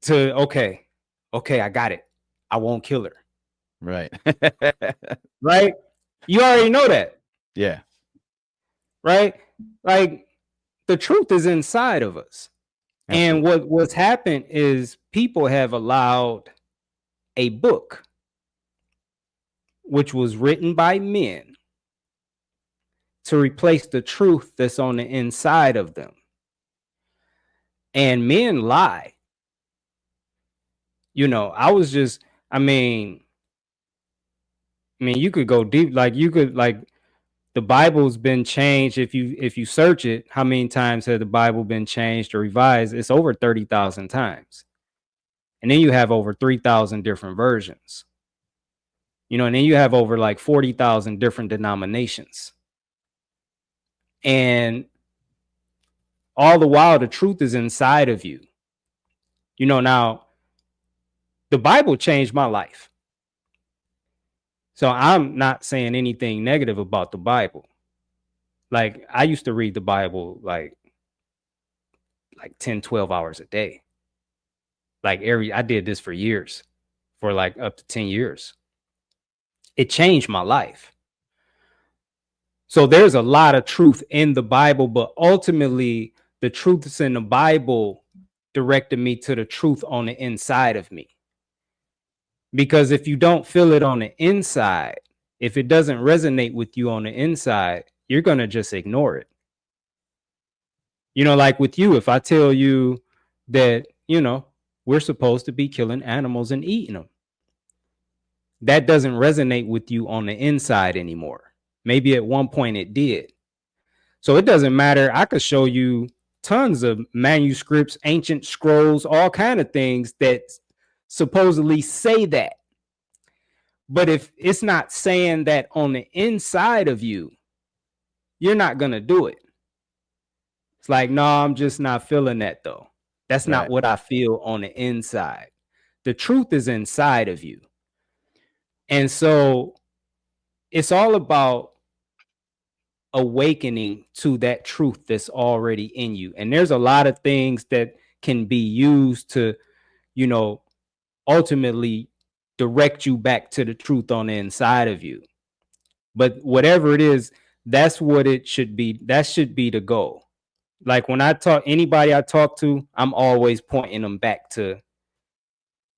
Speaker 2: to, okay, I got it. I won't kill her,
Speaker 1: Right.
Speaker 2: right? You already know that,
Speaker 1: Yeah.
Speaker 2: right? Like, the truth is inside of us. And
Speaker 1: Absolutely.
Speaker 2: what's happened is people have allowed a book which was written by men to replace the truth that's on the inside of them. And men lie. I was just, I mean, you could go deep, like you could like the Bible's been changed. If you search it, how many times has the Bible been changed or revised? It's over 30,000 times. And then you have over 3,000 different versions. And then you have over like 40,000 different denominations. And all the while, the truth is inside of you. Now the Bible changed my life. So I'm not saying anything negative about the Bible. Like, I used to read the Bible like 10, 12 hours a day. I did this for years, for like up to 10 years. It changed my life. So there's a lot of truth in the Bible, but ultimately the truth that's in the Bible directed me to the truth on the inside of me. Because if you don't feel it on the inside, if it doesn't resonate with you on the inside, you're going to just ignore it. Like with you, if I tell you that, we're supposed to be killing animals and eating them, that doesn't resonate with you on the inside anymore. Maybe at one point it did. So it doesn't matter. I could show you tons of manuscripts, ancient scrolls, all kind of things that supposedly say that. But if it's not saying that on the inside of you, you're not going to do it. It's like, no, I'm just not feeling that though. That's not
Speaker 1: Right.
Speaker 2: what I feel on the inside. The truth is inside of you. And so it's all about awakening to that truth that's already in you. And there's a lot of things that can be used to, ultimately direct you back to the truth on the inside of you. But whatever it is, that's what it should be. That should be the goal. Like when anybody I talk to, I'm always pointing them back to,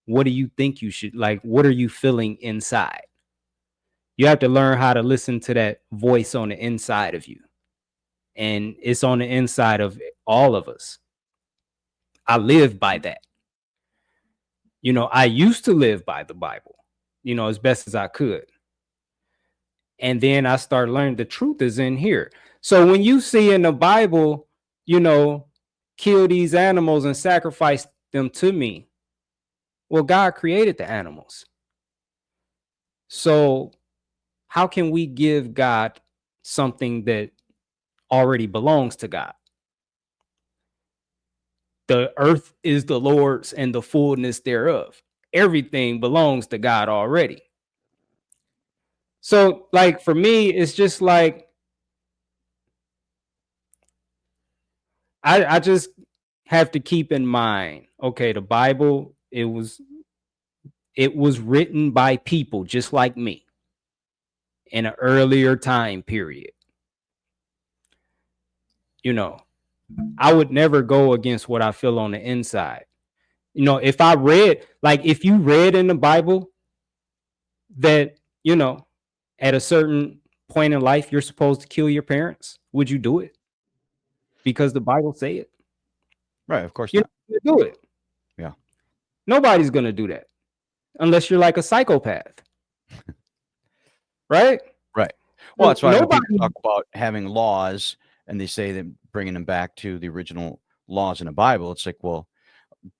Speaker 2: what do you think you should, like, what are you feeling inside? You have to learn how to listen to that voice on the inside of you. And it's on the inside of all of us. I live by that. I used to live by the Bible, as best as I could. And then I started learning the truth is in here. So when you see in the Bible, kill these animals and sacrifice them to me, well, God created the animals. So how can we give God something that already belongs to God? The earth is the Lord's and the fullness thereof. Everything belongs to God already. So, like, for me, it's just like, I just have to keep in mind, okay, the Bible, it was written by people just like me in an earlier time period. I would never go against what I feel on the inside. If you read in the Bible that, at a certain point in life, you're supposed to kill your parents, would you do it? Because the Bible say it.
Speaker 1: Right. Of course
Speaker 2: You're
Speaker 1: not.
Speaker 2: not gonna do it.
Speaker 1: Yeah.
Speaker 2: Nobody's going to do that unless you're like a psychopath. Right?
Speaker 1: Right. Well, that's why when people
Speaker 2: Nobody.
Speaker 1: talk about having laws and they say that bringing them back to the original laws in the Bible. It's like, well,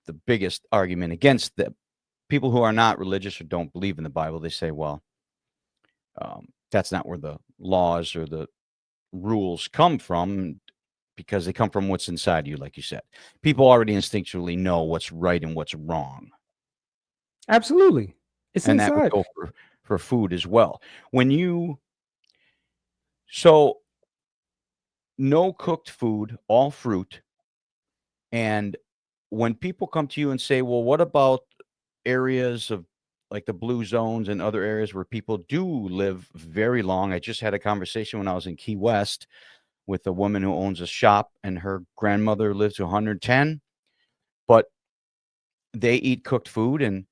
Speaker 1: the biggest argument against the people who are not religious or don't believe in the Bible, they say, well, that's not where the laws or the rules come from, because they come from what's inside you, like you said. People already instinctually know what's right and what's wrong,
Speaker 2: Absolutely. It's
Speaker 1: and that would
Speaker 2: inside.
Speaker 1: go for food as well. When you so no cooked food, all fruit, and when people come to you and say, "Well, what about areas of like the blue zones and other areas where people do live very long?" I just had a conversation when I was in Key West with a woman who owns a shop, and her grandmother lived to 110, but they eat cooked food, and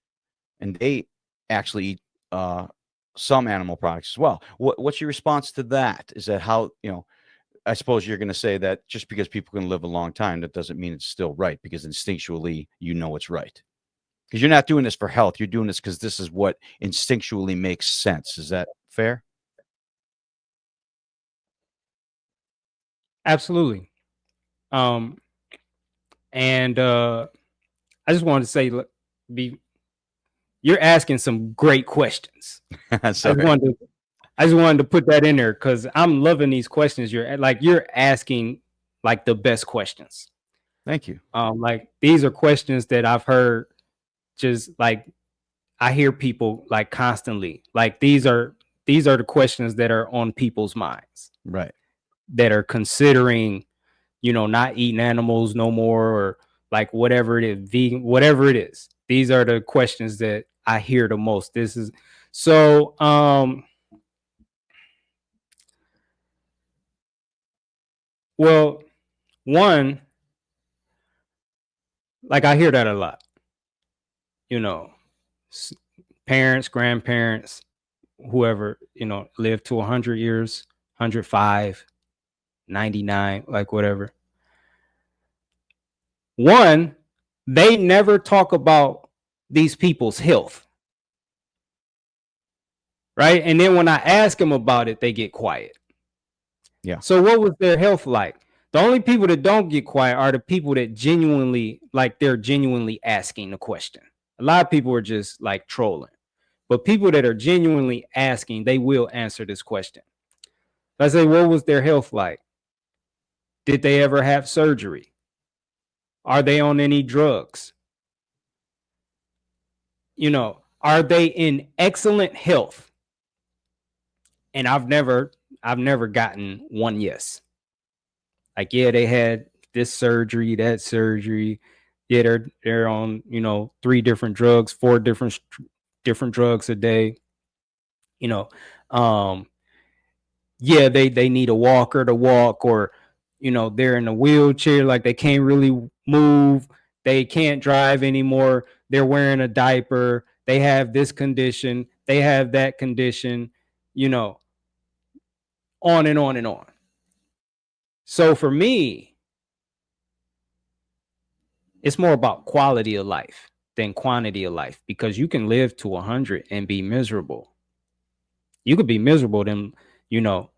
Speaker 1: they actually eat uh, some animal products as well. What's your response to that? Is that how, I suppose you're going to say that just because people can live a long time, that doesn't mean it's still right, because instinctually you know it's right. Because you're not doing this for health. You're doing this because this is what instinctually makes sense. Is that fair?
Speaker 2: Absolutely. Um, and I just wanted to say, look, be you're asking some great questions. I just
Speaker 1: Sorry.
Speaker 2: wanted to I just wanted to put that in there because I'm loving these questions. You're asking like the best questions.
Speaker 1: Thank you.
Speaker 2: Like these are questions that I've heard, just like I hear people like constantly. Like these are the questions that are on people's minds,
Speaker 1: Right.
Speaker 2: that are considering, not eating animals no more, or like whatever it is, vegan, whatever it is. These are the questions that I hear the most. This is so well, one, like I hear that a lot, you know, parents, grandparents, whoever, live to 100 years, 105, 99, like whatever. One, they never talk about these people's health, right? And then when I ask them about it, they get quiet.
Speaker 1: Yeah.
Speaker 2: So what was their health like? The only people that don't get quiet are the people that genuinely, like, they're genuinely asking the question. A lot of people are just like trolling, but people that are genuinely asking, they will answer this question. I say, what was their health like? Did they ever have surgery? Are they on any drugs? Are they in excellent health? And I've never gotten one yes. Like, yeah, they had this surgery, that surgery. Yeah, they're on, 3 different drugs, 4 different drugs a day. You know, um, yeah, they need a walker to walk, or they're in a wheelchair, like they can't really move, they can't drive anymore, they're wearing a diaper, they have this condition, they have that condition, you know, on and on and on. So for me, it's more about quality of life than quantity of life, because you can live to 100 and be miserable. You could be miserable them, you know,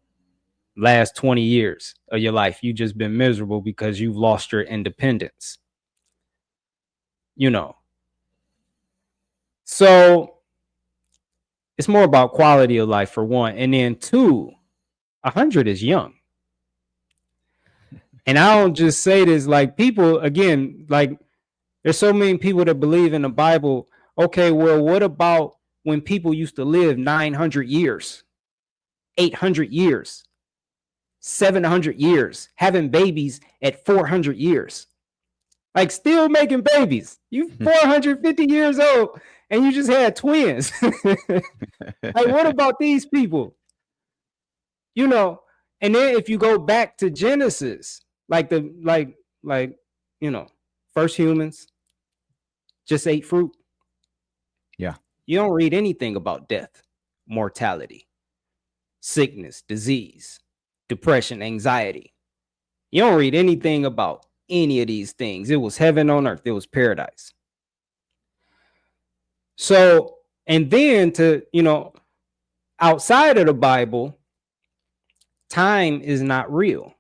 Speaker 2: last 20 years of your life. You just been miserable because you've lost your independence, you know. So it's more about quality of life for one. And then two, 100 is young. And I don't just say this, like, people, again, like, there's so many people that believe in the Bible. Okay, well, what about when people used to live 900 years, 800 years, 700 years, having babies at 400 years? Like, still making babies. You 450 years old and you just had twins. Like, what about these people? You know, and then if you go back to Genesis, like like first humans just ate fruit.
Speaker 1: Yeah.
Speaker 2: You don't read anything about death, mortality, sickness, disease, depression, anxiety. You don't read anything about any of these things. It was heaven on earth. It was paradise. So, and then to, outside of the Bible, time is not real.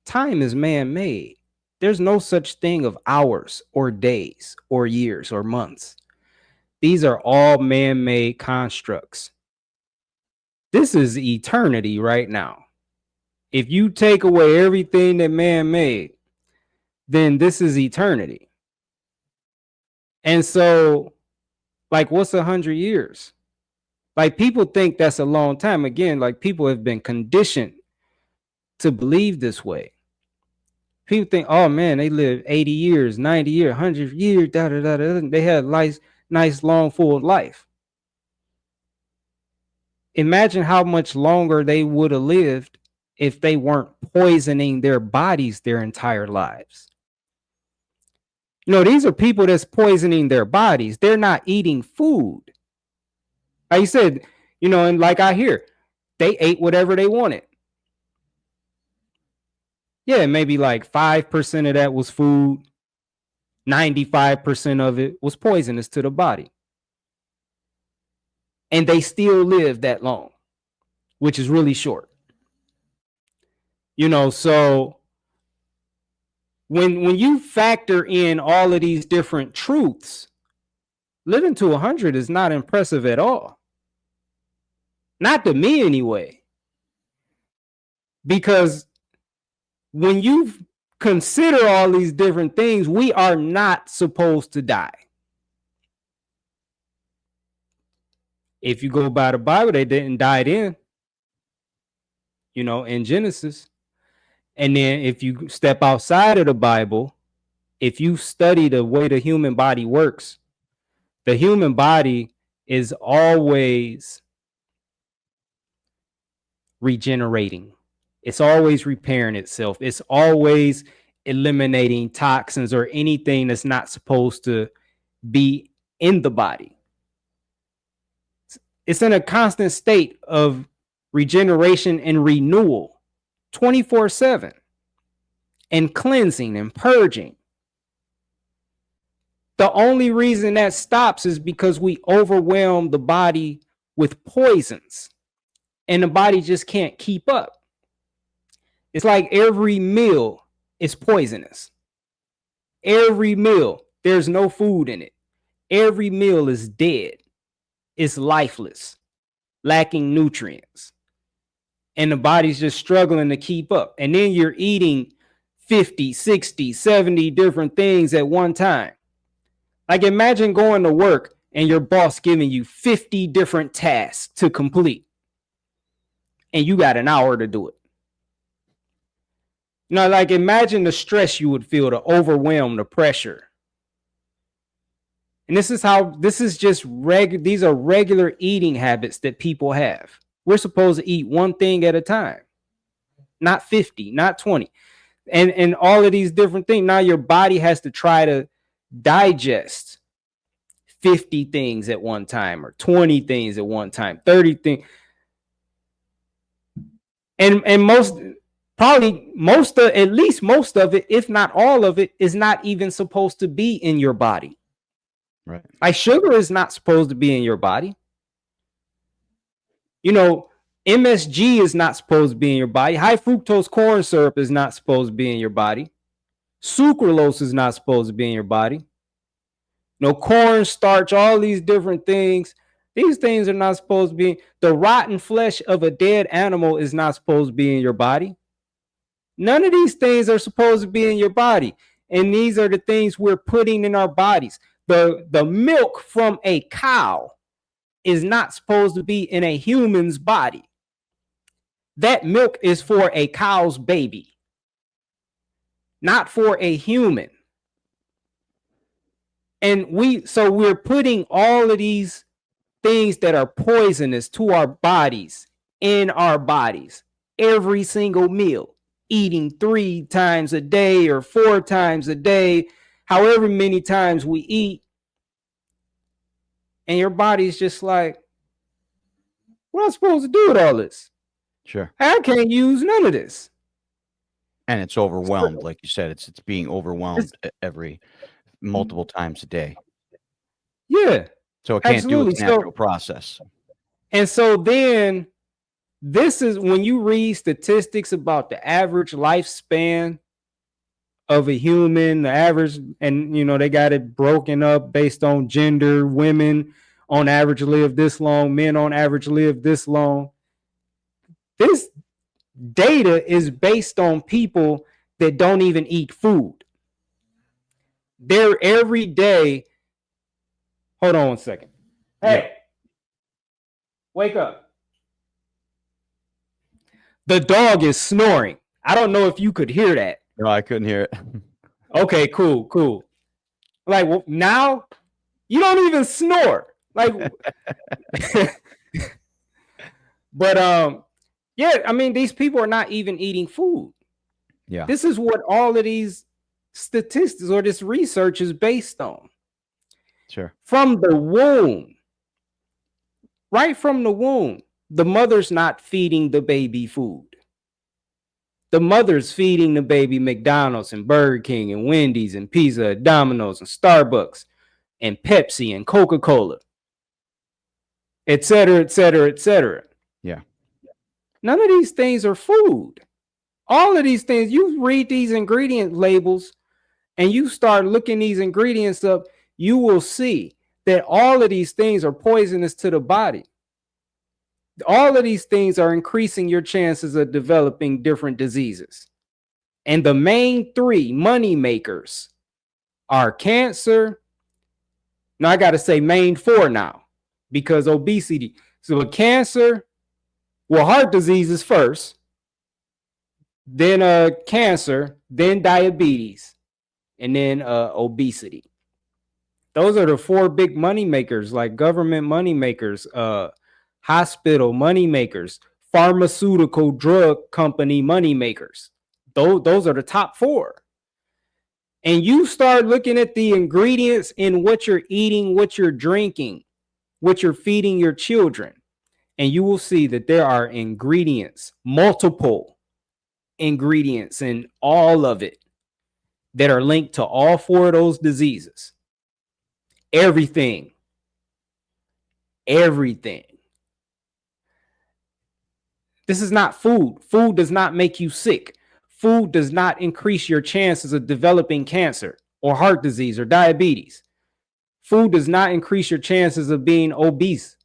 Speaker 2: Time is man-made. There's no such thing of hours or days or years or months. These are all man-made constructs. This is eternity right now. If you take away everything that man made, then this is eternity. And so, like, what's 100 years? Like, people think that's a long time. Again, like, people have been conditioned to believe this way. People think, oh man, they live 80 years, 90 years, 100 years, da da da da. They had nice, long, full life. Imagine how much longer they would have lived if they weren't poisoning their bodies their entire lives. You know, these are people that's poisoning their bodies. They're not eating food. Like you said, you know, and like I hear, they ate whatever they wanted. Yeah, maybe like 5% of that was food. 95% of it was poisonous to the body. And they still live that long, which is really short. You know, so when you factor in all of these different truths, living to 100 is not impressive at all. Not to me anyway. Because when you consider all these different things, we are not supposed to die. If you go by the Bible, they didn't die then, you know, in Genesis. And then if you step outside of the Bible, if you study the way the human body works, the human body is always regenerating. It's always repairing itself. It's always eliminating toxins or anything that's not supposed to be in the body. It's in a constant state of regeneration and renewal 24/7 and cleansing and purging. The only reason that stops is because we overwhelm the body with poisons and the body just can't keep up. It's like every meal is poisonous. Every meal, there's no food in it. Every meal is dead. It's lifeless, lacking nutrients. And the body's just struggling to keep up. And then you're eating 50, 60, 70 different things at one time. Like, imagine going to work and your boss giving you 50 different tasks to complete. And you got an hour to do it. You know, like, imagine the stress you would feel, to overwhelm, the pressure. And these are regular eating habits that people have. We're supposed to eat one thing at a time, not 50, not 20. And all of these different things. Now your body has to try to digest 50 things at one time, or 20 things at one time, 30 things. And at least most of it, if not all of it, is not even supposed to be in your body.
Speaker 1: Right.
Speaker 2: Like, sugar is not supposed to be in your body. You know, MSG is not supposed to be in your body. High fructose corn syrup is not supposed to be in your body. Sucralose is not supposed to be in your body. No, corn starch, all these different things. These things are not supposed to be. The rotten flesh of a dead animal is not supposed to be in your body. None of these things are supposed to be in your body. And these are the things we're putting in our bodies. The milk from a cow is not supposed to be in a human's body. That milk is for a cow's baby, not for a human. And we're putting all of these things that are poisonous to our bodies in our bodies every single meal, eating 3 times a day or 4 times a day, however many times we eat. And your body's just like, what am I supposed to do with all this?
Speaker 1: Sure.
Speaker 2: I can't use none of this.
Speaker 1: And it's overwhelmed, like you said. It's being overwhelmed every multiple times a day.
Speaker 2: Yeah.
Speaker 1: So it can't
Speaker 2: absolutely.
Speaker 1: do its natural process.
Speaker 2: And so then this is when you read statistics about the average lifespan of a human, the average, and they got it broken up based on gender. Women on average live this long, men on average live this long. This data is based on people that don't even eat food. They're every day. Hold on 1 second. Hey, wake up. The dog is snoring. I don't know if you could hear that.
Speaker 1: No, I couldn't hear it.
Speaker 2: Okay, cool. Like, well, now you don't even snore. Like, but yeah, I mean, these people are not even eating food.
Speaker 1: Yeah.
Speaker 2: This is what all of these statistics or this research is based on.
Speaker 1: Sure.
Speaker 2: From the womb, right from the womb, the mother's not feeding the baby food. The mother's feeding the baby McDonald's and Burger King and Wendy's and Pizza and Domino's and Starbucks and Pepsi and Coca-Cola, et cetera, et cetera, et cetera.
Speaker 1: Yeah.
Speaker 2: None of these things are food. All of these things, you read these ingredient labels and you start looking these ingredients up, you will see that all of these things are poisonous to the body. All of these things are increasing your chances of developing different diseases. And the main three money makers are cancer. Now I got to say main four now because obesity. So cancer, well, heart disease is first, then cancer, then diabetes, and then obesity. Those are the four big money makers, like government money makers, hospital money makers, pharmaceutical drug company money makers. Those are the top four. And you start looking at the ingredients in what you're eating, what you're drinking, what you're feeding your children, and you will see that there are ingredients, multiple ingredients in all of it that are linked to all four of those diseases. Everything. This is not food. Food does not make you sick. Food does not increase your chances of developing cancer or heart disease or diabetes. Food does not increase your chances of being obese.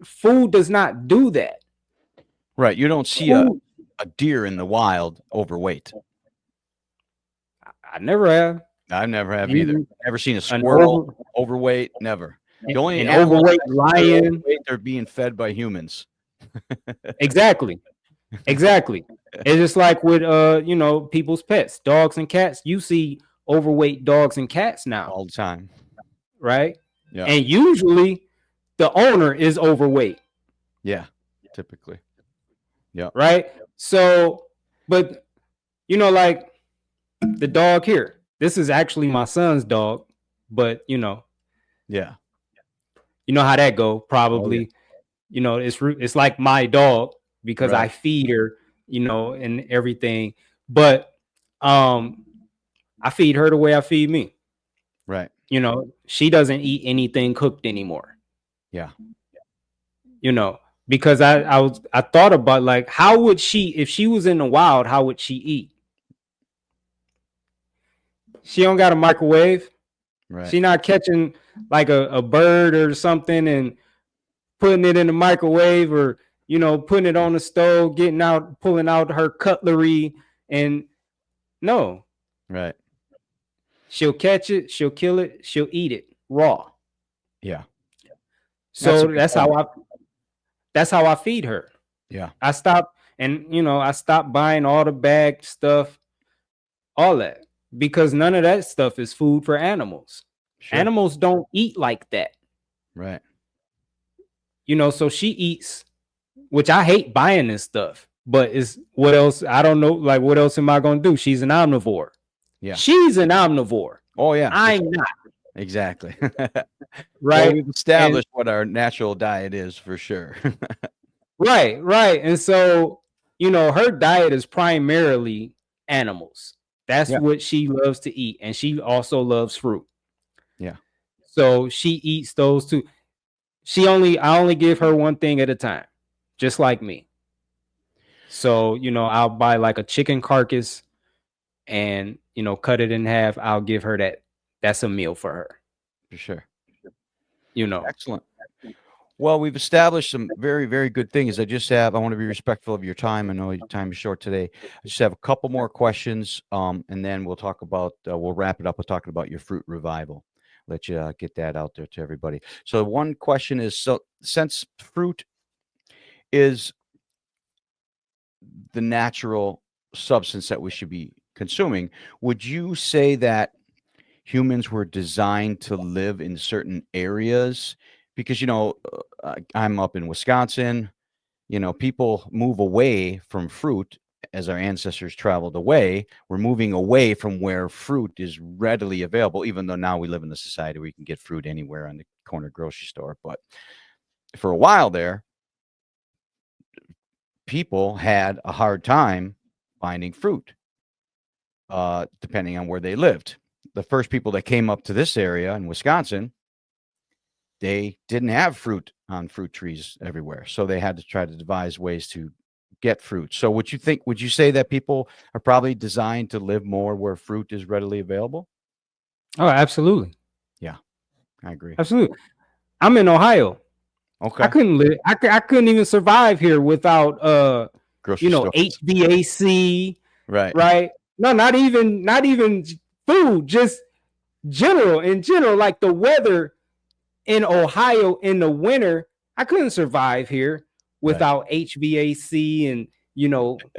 Speaker 2: Food does not do that.
Speaker 1: Right. You don't see a deer in the wild overweight.
Speaker 2: I never have.
Speaker 1: I never have either. Never seen a squirrel overweight. Never. The only
Speaker 2: overweight lion.
Speaker 1: They're being fed by humans.
Speaker 2: Exactly. It's just like with people's pets, dogs and cats. You see overweight dogs and cats now
Speaker 1: all the time,
Speaker 2: right?
Speaker 1: Yeah.
Speaker 2: And usually the owner is overweight.
Speaker 1: Yeah, typically. Yeah.
Speaker 2: Right. So, but like the dog here. This is actually my son's dog, but yeah. You know how that go, probably. Oh, yeah. It's like my dog because right. I feed her, and everything. But I feed her the way I feed me.
Speaker 1: Right.
Speaker 2: She doesn't eat anything cooked anymore.
Speaker 1: Yeah.
Speaker 2: Because I thought about, like, how would she, if she was in the wild, how would she eat? She don't got a microwave.
Speaker 1: Right.
Speaker 2: She not catching like a bird or something and putting it in the microwave, or putting it on the stove, pulling out her cutlery, and no.
Speaker 1: Right.
Speaker 2: She'll catch it, she'll kill it, she'll eat it raw.
Speaker 1: Yeah.
Speaker 2: So that's how I feed her.
Speaker 1: Yeah.
Speaker 2: I stopped buying all the bagged stuff, all that, because none of that stuff is food for animals. Sure. Animals don't eat like that.
Speaker 1: Right.
Speaker 2: So she eats, which I hate buying this stuff, but it's what else? I don't know. Like, what else am I going to do? She's an omnivore. Yeah. She's an omnivore.
Speaker 1: Oh, yeah.
Speaker 2: I'm not.
Speaker 1: Exactly.
Speaker 2: Right.
Speaker 1: Well, we've established what our natural diet is for sure.
Speaker 2: Right. And so, her diet is primarily animals. That's what she loves to eat. And she also loves fruit.
Speaker 1: Yeah.
Speaker 2: So she eats those two. I only give her one thing at a time, just like me. So, I'll buy like a chicken carcass, and, cut it in half. I'll give her that. That's a meal for her.
Speaker 1: For sure.
Speaker 2: You know.
Speaker 1: Excellent. Well, we've established some very, very good things. I want to be respectful of your time. I know your time is short today. I just have a couple more questions, and then we'll talk about, we'll wrap it up with talking about your fruit revival. Let you get that out there to everybody. So, one question is, so since fruit is the natural substance that we should be consuming, would you say that humans were designed to live in certain areas? Because, I'm up in Wisconsin. People move away from fruit as our ancestors traveled away. We're moving away from where fruit is readily available, even though now we live in a society where you can get fruit anywhere on the corner grocery store. But for a while there, people had a hard time finding fruit, depending on where they lived. The first people that came up to this area in Wisconsin, they didn't have fruit on fruit trees everywhere. So they had to try to devise ways to get fruit. So would you say that people are probably designed to live more where fruit is readily available?
Speaker 2: Oh, absolutely.
Speaker 1: Yeah, I agree.
Speaker 2: Absolutely. I'm in Ohio.
Speaker 1: Okay.
Speaker 2: I couldn't live. I couldn't even survive here without
Speaker 1: Grocery stores.
Speaker 2: HVAC.
Speaker 1: Right.
Speaker 2: Right. No, not even food, just in general, like the weather in Ohio in the winter. I couldn't survive here without HVAC and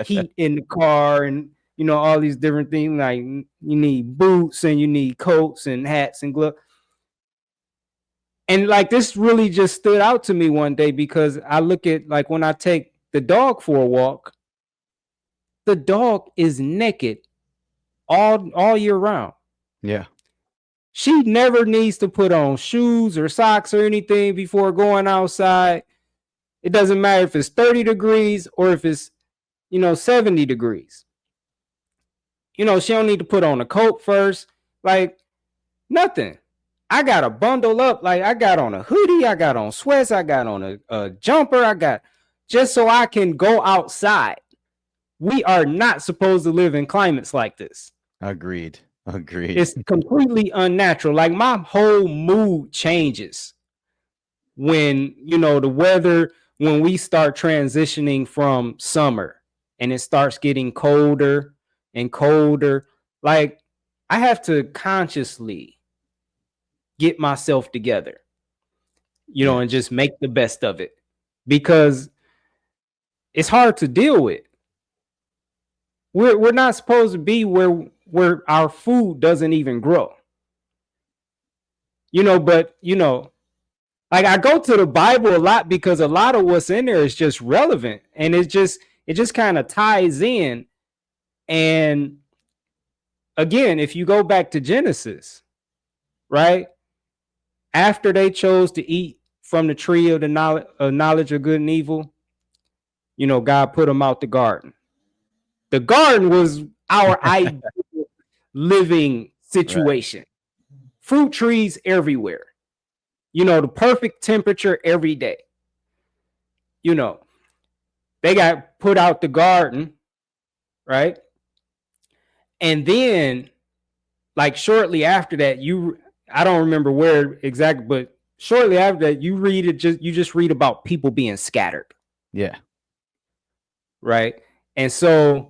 Speaker 2: heat in the car and all these different things. Like you need boots and you need coats and hats and gloves. And like this really just stood out to me one day because I look at like when I take the dog for a walk, the dog is naked all year round.
Speaker 1: Yeah.
Speaker 2: She never needs to put on shoes or socks or anything before going outside. It doesn't matter if it's 30 degrees or if it's 70 degrees. She don't need to put on a coat first. Like nothing. I got to bundle up. Like I got on a hoodie, I got on sweats, I got on a jumper, I got just so I can go outside. We are not supposed to live in climates like this.
Speaker 1: Agreed.
Speaker 2: It's completely unnatural. Like my whole mood changes when, the weather, when we start transitioning from summer and it starts getting colder and colder. Like I have to consciously get myself together, and just make the best of it because it's hard to deal with. We're not supposed to be where our food doesn't even grow. But like I go to the Bible a lot because a lot of what's in there is just relevant and it just kind of ties in. And again, if you go back to Genesis, right? After they chose to eat from the tree of the knowledge of good and evil, God put them out the garden. The garden was our ideal living situation. Right. Fruit trees everywhere. The perfect temperature every day. They got put out the garden, right? And then, like shortly after that, I don't remember where exactly, but shortly after that, you just read about people being scattered.
Speaker 1: Yeah.
Speaker 2: Right. And so,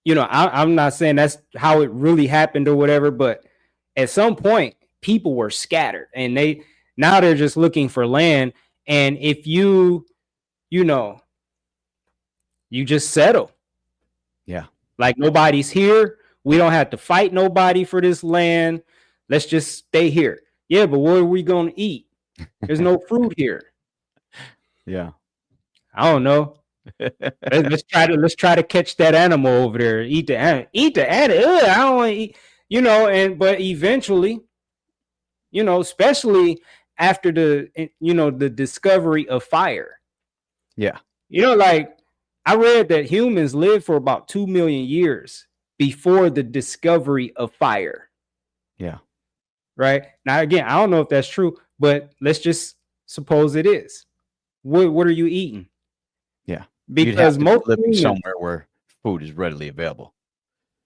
Speaker 2: I'm not saying that's how it really happened or whatever, but at some point, people were scattered and now they're just looking for land. And if you just settle.
Speaker 1: Yeah.
Speaker 2: Like nobody's here. We don't have to fight nobody for this land. Let's just stay here. Yeah, but what are we going to eat? There's no fruit here.
Speaker 1: Yeah.
Speaker 2: I don't know. let's try to catch that animal over there. Eat the animal. Ugh, I don't want to eat. But eventually, especially after the discovery of fire.
Speaker 1: Yeah.
Speaker 2: Like I read that humans lived for about 2 million years before the discovery of fire.
Speaker 1: Yeah.
Speaker 2: Right. Now, again, I don't know if that's true, but let's just suppose it is. What are you eating?
Speaker 1: Yeah.
Speaker 2: Because most
Speaker 1: living somewhere where food is readily available.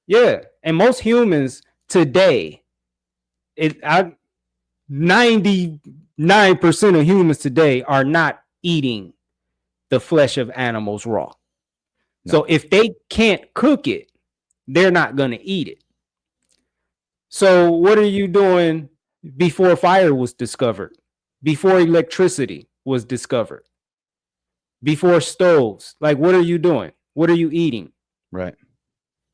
Speaker 2: Yeah. And most humans today, 99% of humans today are not eating the flesh of animals raw. So
Speaker 1: No.
Speaker 2: if they can't cook it, they're not going to eat it. So what are you doing before fire was discovered? Before electricity was discovered? Before stoves? Like, what are you doing? What are you eating?
Speaker 1: Right.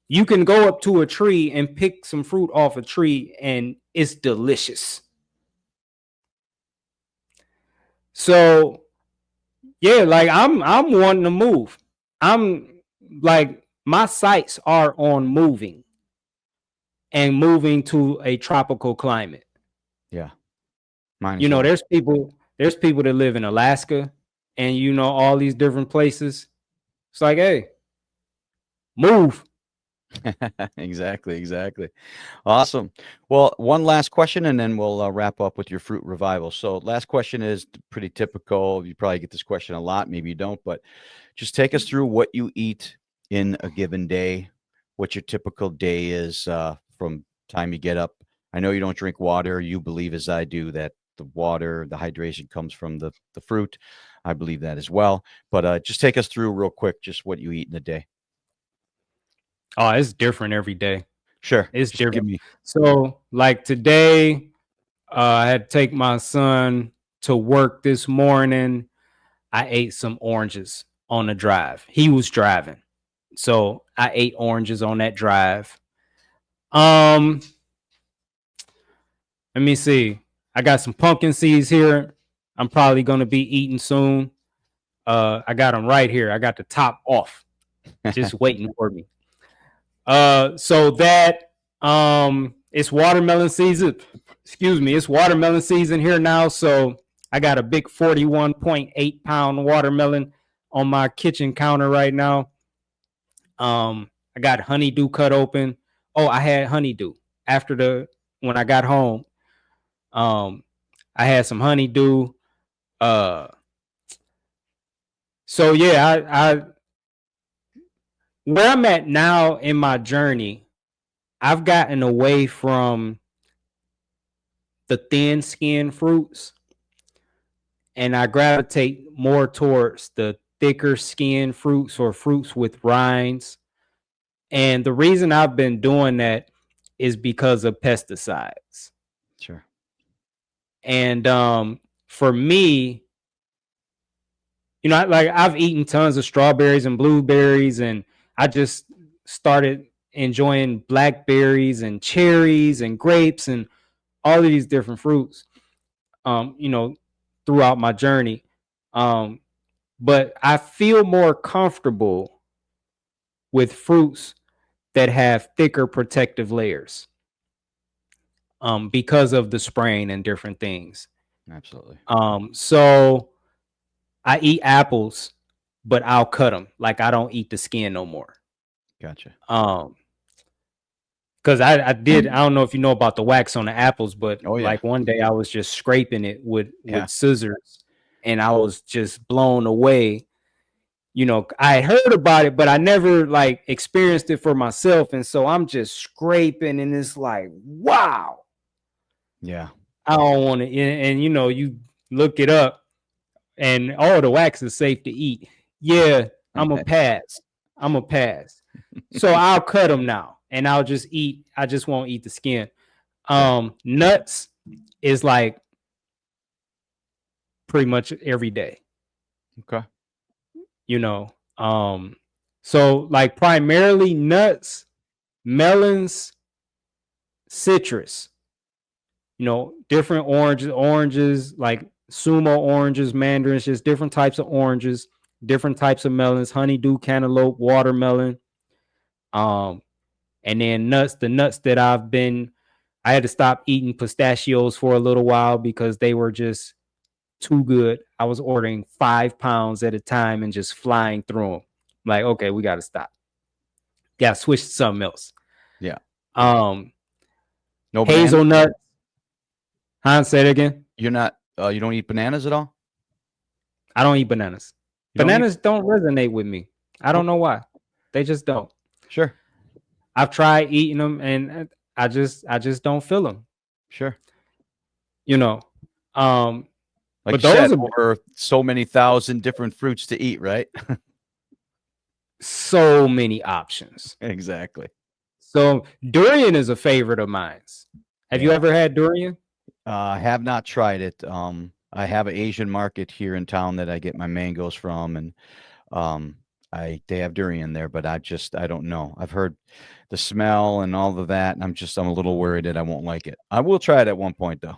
Speaker 2: You can go up to a tree and pick some fruit off a tree and it's delicious. So yeah, like I'm wanting to move. I'm like my sights are on moving and moving to a tropical climate.
Speaker 1: Yeah. Mine
Speaker 2: You
Speaker 1: as
Speaker 2: know,
Speaker 1: well.
Speaker 2: there's people that live in Alaska and you know all these different places. It's like, hey, move.
Speaker 1: Exactly. Exactly. Awesome. Well, one last question, and then we'll wrap up with your fruit revival. So, last question is pretty typical. You probably get this question a lot. Maybe you don't, but just take us through what you eat in a given day, what your typical day is from time you get up. I know you don't drink water. You believe, as I do, that the water, the hydration comes from the fruit. I believe that as well. But just take us through real quick, just what you eat in a day.
Speaker 2: Oh, it's different every day.
Speaker 1: Sure.
Speaker 2: It's
Speaker 1: Just give
Speaker 2: different.
Speaker 1: me.
Speaker 2: So, like today, I had to take my son to work this morning. I ate some oranges on the drive. He was driving. So I ate oranges on that drive. Um, Let me see. I got some pumpkin seeds here. I'm probably gonna be eating soon. I got them right here. I got the top off, just waiting for me. So that it's watermelon season. Excuse me, it's watermelon season here now. So I got a big 41.8 pound watermelon on my kitchen counter right now. I got honeydew cut open. Oh, I had honeydew after the when I got home. Um, I had some honeydew. Uh, so yeah, I where I'm at now in my journey, I've gotten away from the thin skin fruits and I gravitate more towards the thicker skin fruits or fruits with rinds. And the reason I've been doing that is because of pesticides.
Speaker 1: Sure.
Speaker 2: And for me, you know, like I've eaten tons of strawberries and blueberries, and I just started enjoying blackberries and cherries and grapes and all of these different fruits, you know, throughout my journey. Um, but I feel more comfortable with fruits that have thicker protective layers because of the spraying and different things.
Speaker 1: Absolutely.
Speaker 2: So I eat apples, but I'll cut them. Like I don't eat the skin no more.
Speaker 1: Gotcha.
Speaker 2: Um, because I don't know if you know about the wax on the apples, but
Speaker 1: Oh, yeah.
Speaker 2: like one day I was just scraping it
Speaker 1: Yeah.
Speaker 2: with scissors and I was just blown away. You know, I had heard about it, but I never like experienced it for myself. And so I'm just scraping and it's like, wow,
Speaker 1: Yeah.
Speaker 2: I don't want to. And you know, you look it up and oh, the wax is safe to eat. Yeah, I'm a pass. I'm a pass. So I'll cut them now and I'll just eat. I just won't eat the skin.
Speaker 1: Yeah.
Speaker 2: Nuts is like pretty much every day,
Speaker 1: Okay.
Speaker 2: you know. So like primarily nuts, melons, citrus, you know, different oranges like sumo oranges, mandarins, just different types of oranges, different types of melons, honeydew, cantaloupe, watermelon. Um, and then nuts, the nuts that I had to stop eating pistachios for a little while because they were just too good. I was ordering 5 pounds at a time and just flying through them. Like, okay, we got to stop. Got to switch to something else.
Speaker 1: Yeah.
Speaker 2: Um,
Speaker 1: No bananas?
Speaker 2: Hazelnut. Say it again.
Speaker 1: You're not, you don't eat bananas at all?
Speaker 2: I don't eat bananas.
Speaker 1: You don't eat?
Speaker 2: Bananas don't resonate with me. I
Speaker 1: Oh,
Speaker 2: don't know why. They just don't.
Speaker 1: sure.
Speaker 2: I've tried eating them, and I just don't feel them.
Speaker 1: Sure.
Speaker 2: You know,
Speaker 1: Like
Speaker 2: but
Speaker 1: you said,
Speaker 2: those are
Speaker 1: over so many thousand different fruits to eat, right?
Speaker 2: so many options.
Speaker 1: Exactly.
Speaker 2: So durian is a favorite of mine. Have you
Speaker 1: Yeah.
Speaker 2: ever had durian?
Speaker 1: I have not tried it. I have an Asian market here in town that I get my mangoes from, and um, I they have durian there, but I don't know. I've heard the smell and all of that, and I'm a little worried that I won't like it. I will try it at one point though.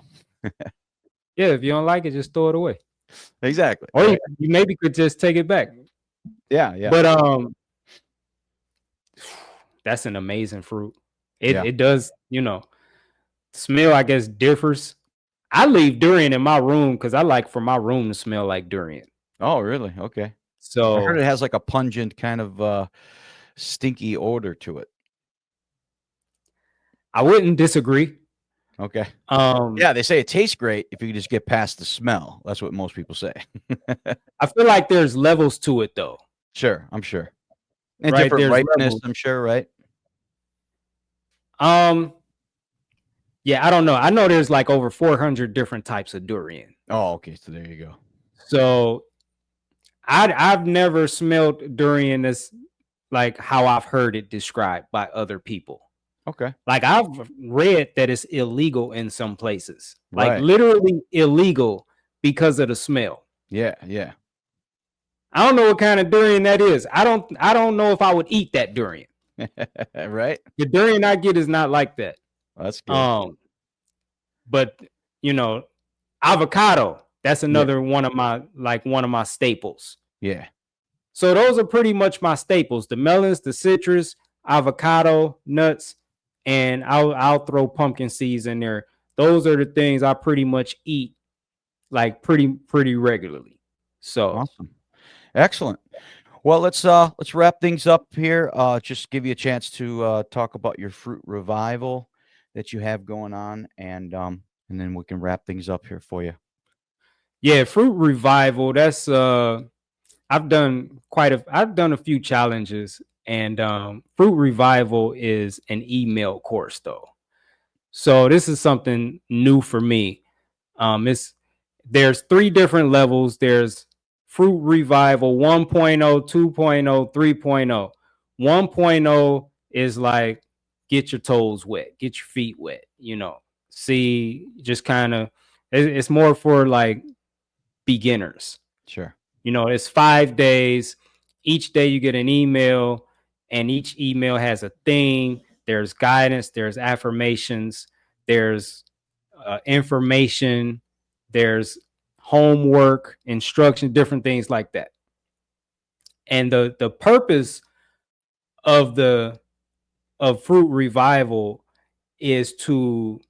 Speaker 2: Yeah, if you don't like it, just throw it away.
Speaker 1: Exactly.
Speaker 2: Or
Speaker 1: Right.
Speaker 2: you maybe could just take it back.
Speaker 1: Yeah. Yeah.
Speaker 2: But that's an amazing fruit. It
Speaker 1: Yeah.
Speaker 2: it does, smell I guess differs. I leave durian in my room because I like for my room to smell like durian.
Speaker 1: Oh, really? Okay. I heard
Speaker 2: So
Speaker 1: it has like a pungent kind of stinky odor to it.
Speaker 2: I wouldn't disagree.
Speaker 1: Okay.
Speaker 2: Um,
Speaker 1: Yeah, they say it tastes great if you just get past the smell. That's what most people say.
Speaker 2: I feel like there's levels to it though,
Speaker 1: Sure, I'm sure. And
Speaker 2: right?
Speaker 1: different
Speaker 2: There's
Speaker 1: ripeness,
Speaker 2: levels.
Speaker 1: I'm sure, right?
Speaker 2: Um, yeah, I don't know. I know there's like over 400 different types of durian.
Speaker 1: Oh, okay. So there you go.
Speaker 2: So I've never smelled durian as like how I've heard it described by other people.
Speaker 1: Okay.
Speaker 2: Like I've read that it's illegal in some places, like
Speaker 1: Right.
Speaker 2: literally illegal because of the smell.
Speaker 1: Yeah. Yeah.
Speaker 2: I don't know what kind of durian that is. I don't know if I would eat that durian.
Speaker 1: Right.
Speaker 2: The durian I get is not like that.
Speaker 1: Well, that's good.
Speaker 2: Um, but you know, avocado, that's
Speaker 1: Yeah.
Speaker 2: another one of my staples.
Speaker 1: Yeah.
Speaker 2: So those are pretty much my staples: the melons, the citrus, avocado, nuts, and I'll throw pumpkin seeds in there. Those are the things I pretty much eat like pretty regularly. So
Speaker 1: Awesome. Excellent. Well, let's wrap things up here. Just give you a chance to talk about your fruit revival that you have going on, and then we can wrap things up here for you.
Speaker 2: yeah, fruit revival. That's I've done a few challenges, and fruit revival is an email course though. So this is something new for me. It's There's three different levels. There's Fruit Revival 1.0, 2.0, 3.0. 1.0 is like get your toes wet, get your feet wet, see, just kind of, it's more for like beginners.
Speaker 1: Sure.
Speaker 2: It's 5 days. Each day you get an email, and each email has a theme. There's guidance, there's affirmations, there's information, there's homework, instruction, different things like that. And the purpose of the of fruit revival is to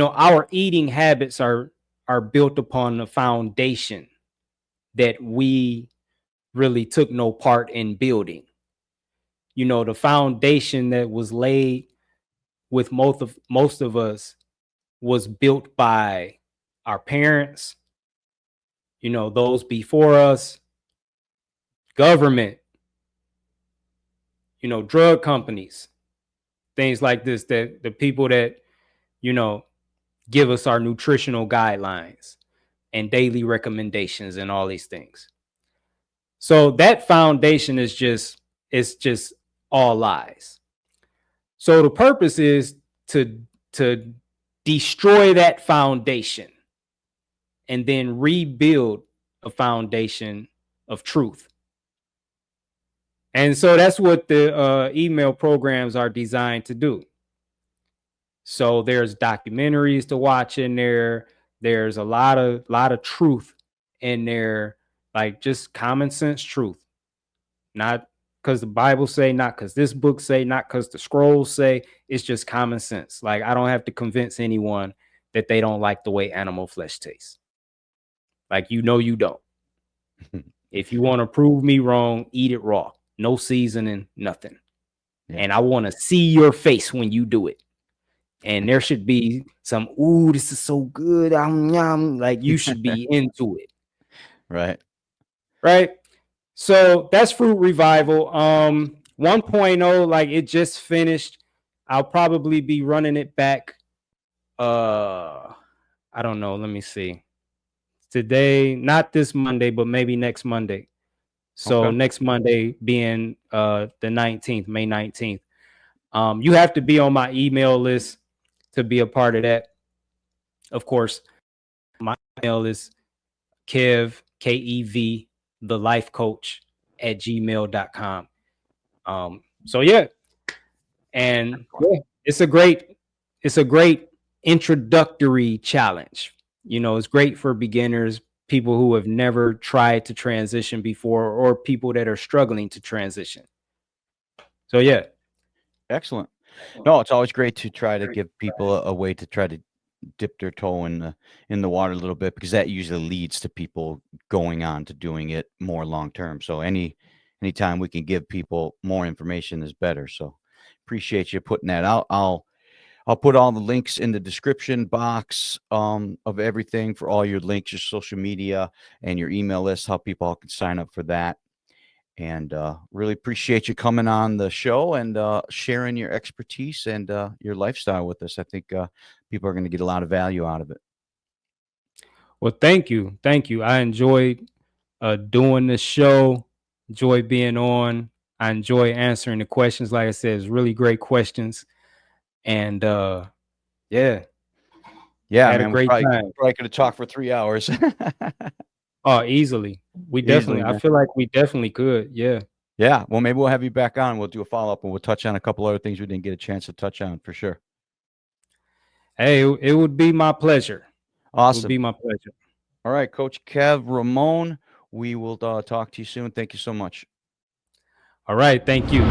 Speaker 2: our eating habits are built upon the foundation that we really took no part in building. The foundation that was laid with most of us was built by our parents, those before us, government, drug companies, things like this, that the people that, you know, give us our nutritional guidelines and daily recommendations and all these things. So that foundation is just all lies. So the purpose is to destroy that foundation and then rebuild a foundation of truth. And so that's what the email programs are designed to do. So there's documentaries to watch in there. There's a lot of truth in there, like just common sense truth. Not because the Bible say, not because this book say, not because the scrolls say. It's just common sense. Like I don't have to convince anyone that they don't like the way animal flesh tastes. Like you don't. If you want to prove me wrong, eat it raw. No seasoning, nothing.
Speaker 1: Yeah.
Speaker 2: And I want to see your face when you do it. And there should be some, ooh, this is so good. Like you should be into it.
Speaker 1: Right.
Speaker 2: Right. So that's fruit revival. 1.0, like it just finished. I'll probably be running it back. I don't know. Let me see. Today, not this Monday, but maybe next Monday. So
Speaker 1: Okay.
Speaker 2: next Monday being the 19th, May 19th. You have to be on my email list to be a part of that. Of course, my email is Kev, Kev, the life coach at gmail.com. So yeah, and yeah, it's a great introductory challenge. You know, it's great for beginners, people who have never tried to transition before, or people that are struggling to transition. So yeah.
Speaker 1: Excellent. No, it's always great to try to give people a way to try to dip their toe in the water a little bit, because that usually leads to people going on to doing it more long term. So anytime we can give people more information is better. So appreciate you putting that out. I'll put all the links in the description box of everything, for all your links, your social media, and your email list, how people can sign up for that. And really appreciate you coming on the show and sharing your expertise and your lifestyle with us. I think people are going to get a lot of value out of it.
Speaker 2: Well, thank you. Thank you. I enjoyed doing this show, enjoy being on. I enjoy answering the questions. Like I said, it's really great questions. And yeah,
Speaker 1: Yeah,
Speaker 2: had a
Speaker 1: man, we
Speaker 2: great time.
Speaker 1: probably could have talked for 3 hours.
Speaker 2: Oh, easily. We
Speaker 1: Easily,
Speaker 2: definitely, I
Speaker 1: man.
Speaker 2: feel like we definitely could. Yeah.
Speaker 1: Yeah, well, maybe we'll have you back on. We'll do a follow up and we'll touch on a couple other things we didn't get a chance to touch on for sure.
Speaker 2: Hey, it would be my pleasure. It would
Speaker 1: Awesome.
Speaker 2: be my pleasure.
Speaker 1: All right, Coach Kev Ramon, we will talk to you soon. Thank you so much.
Speaker 2: All right. Thank you.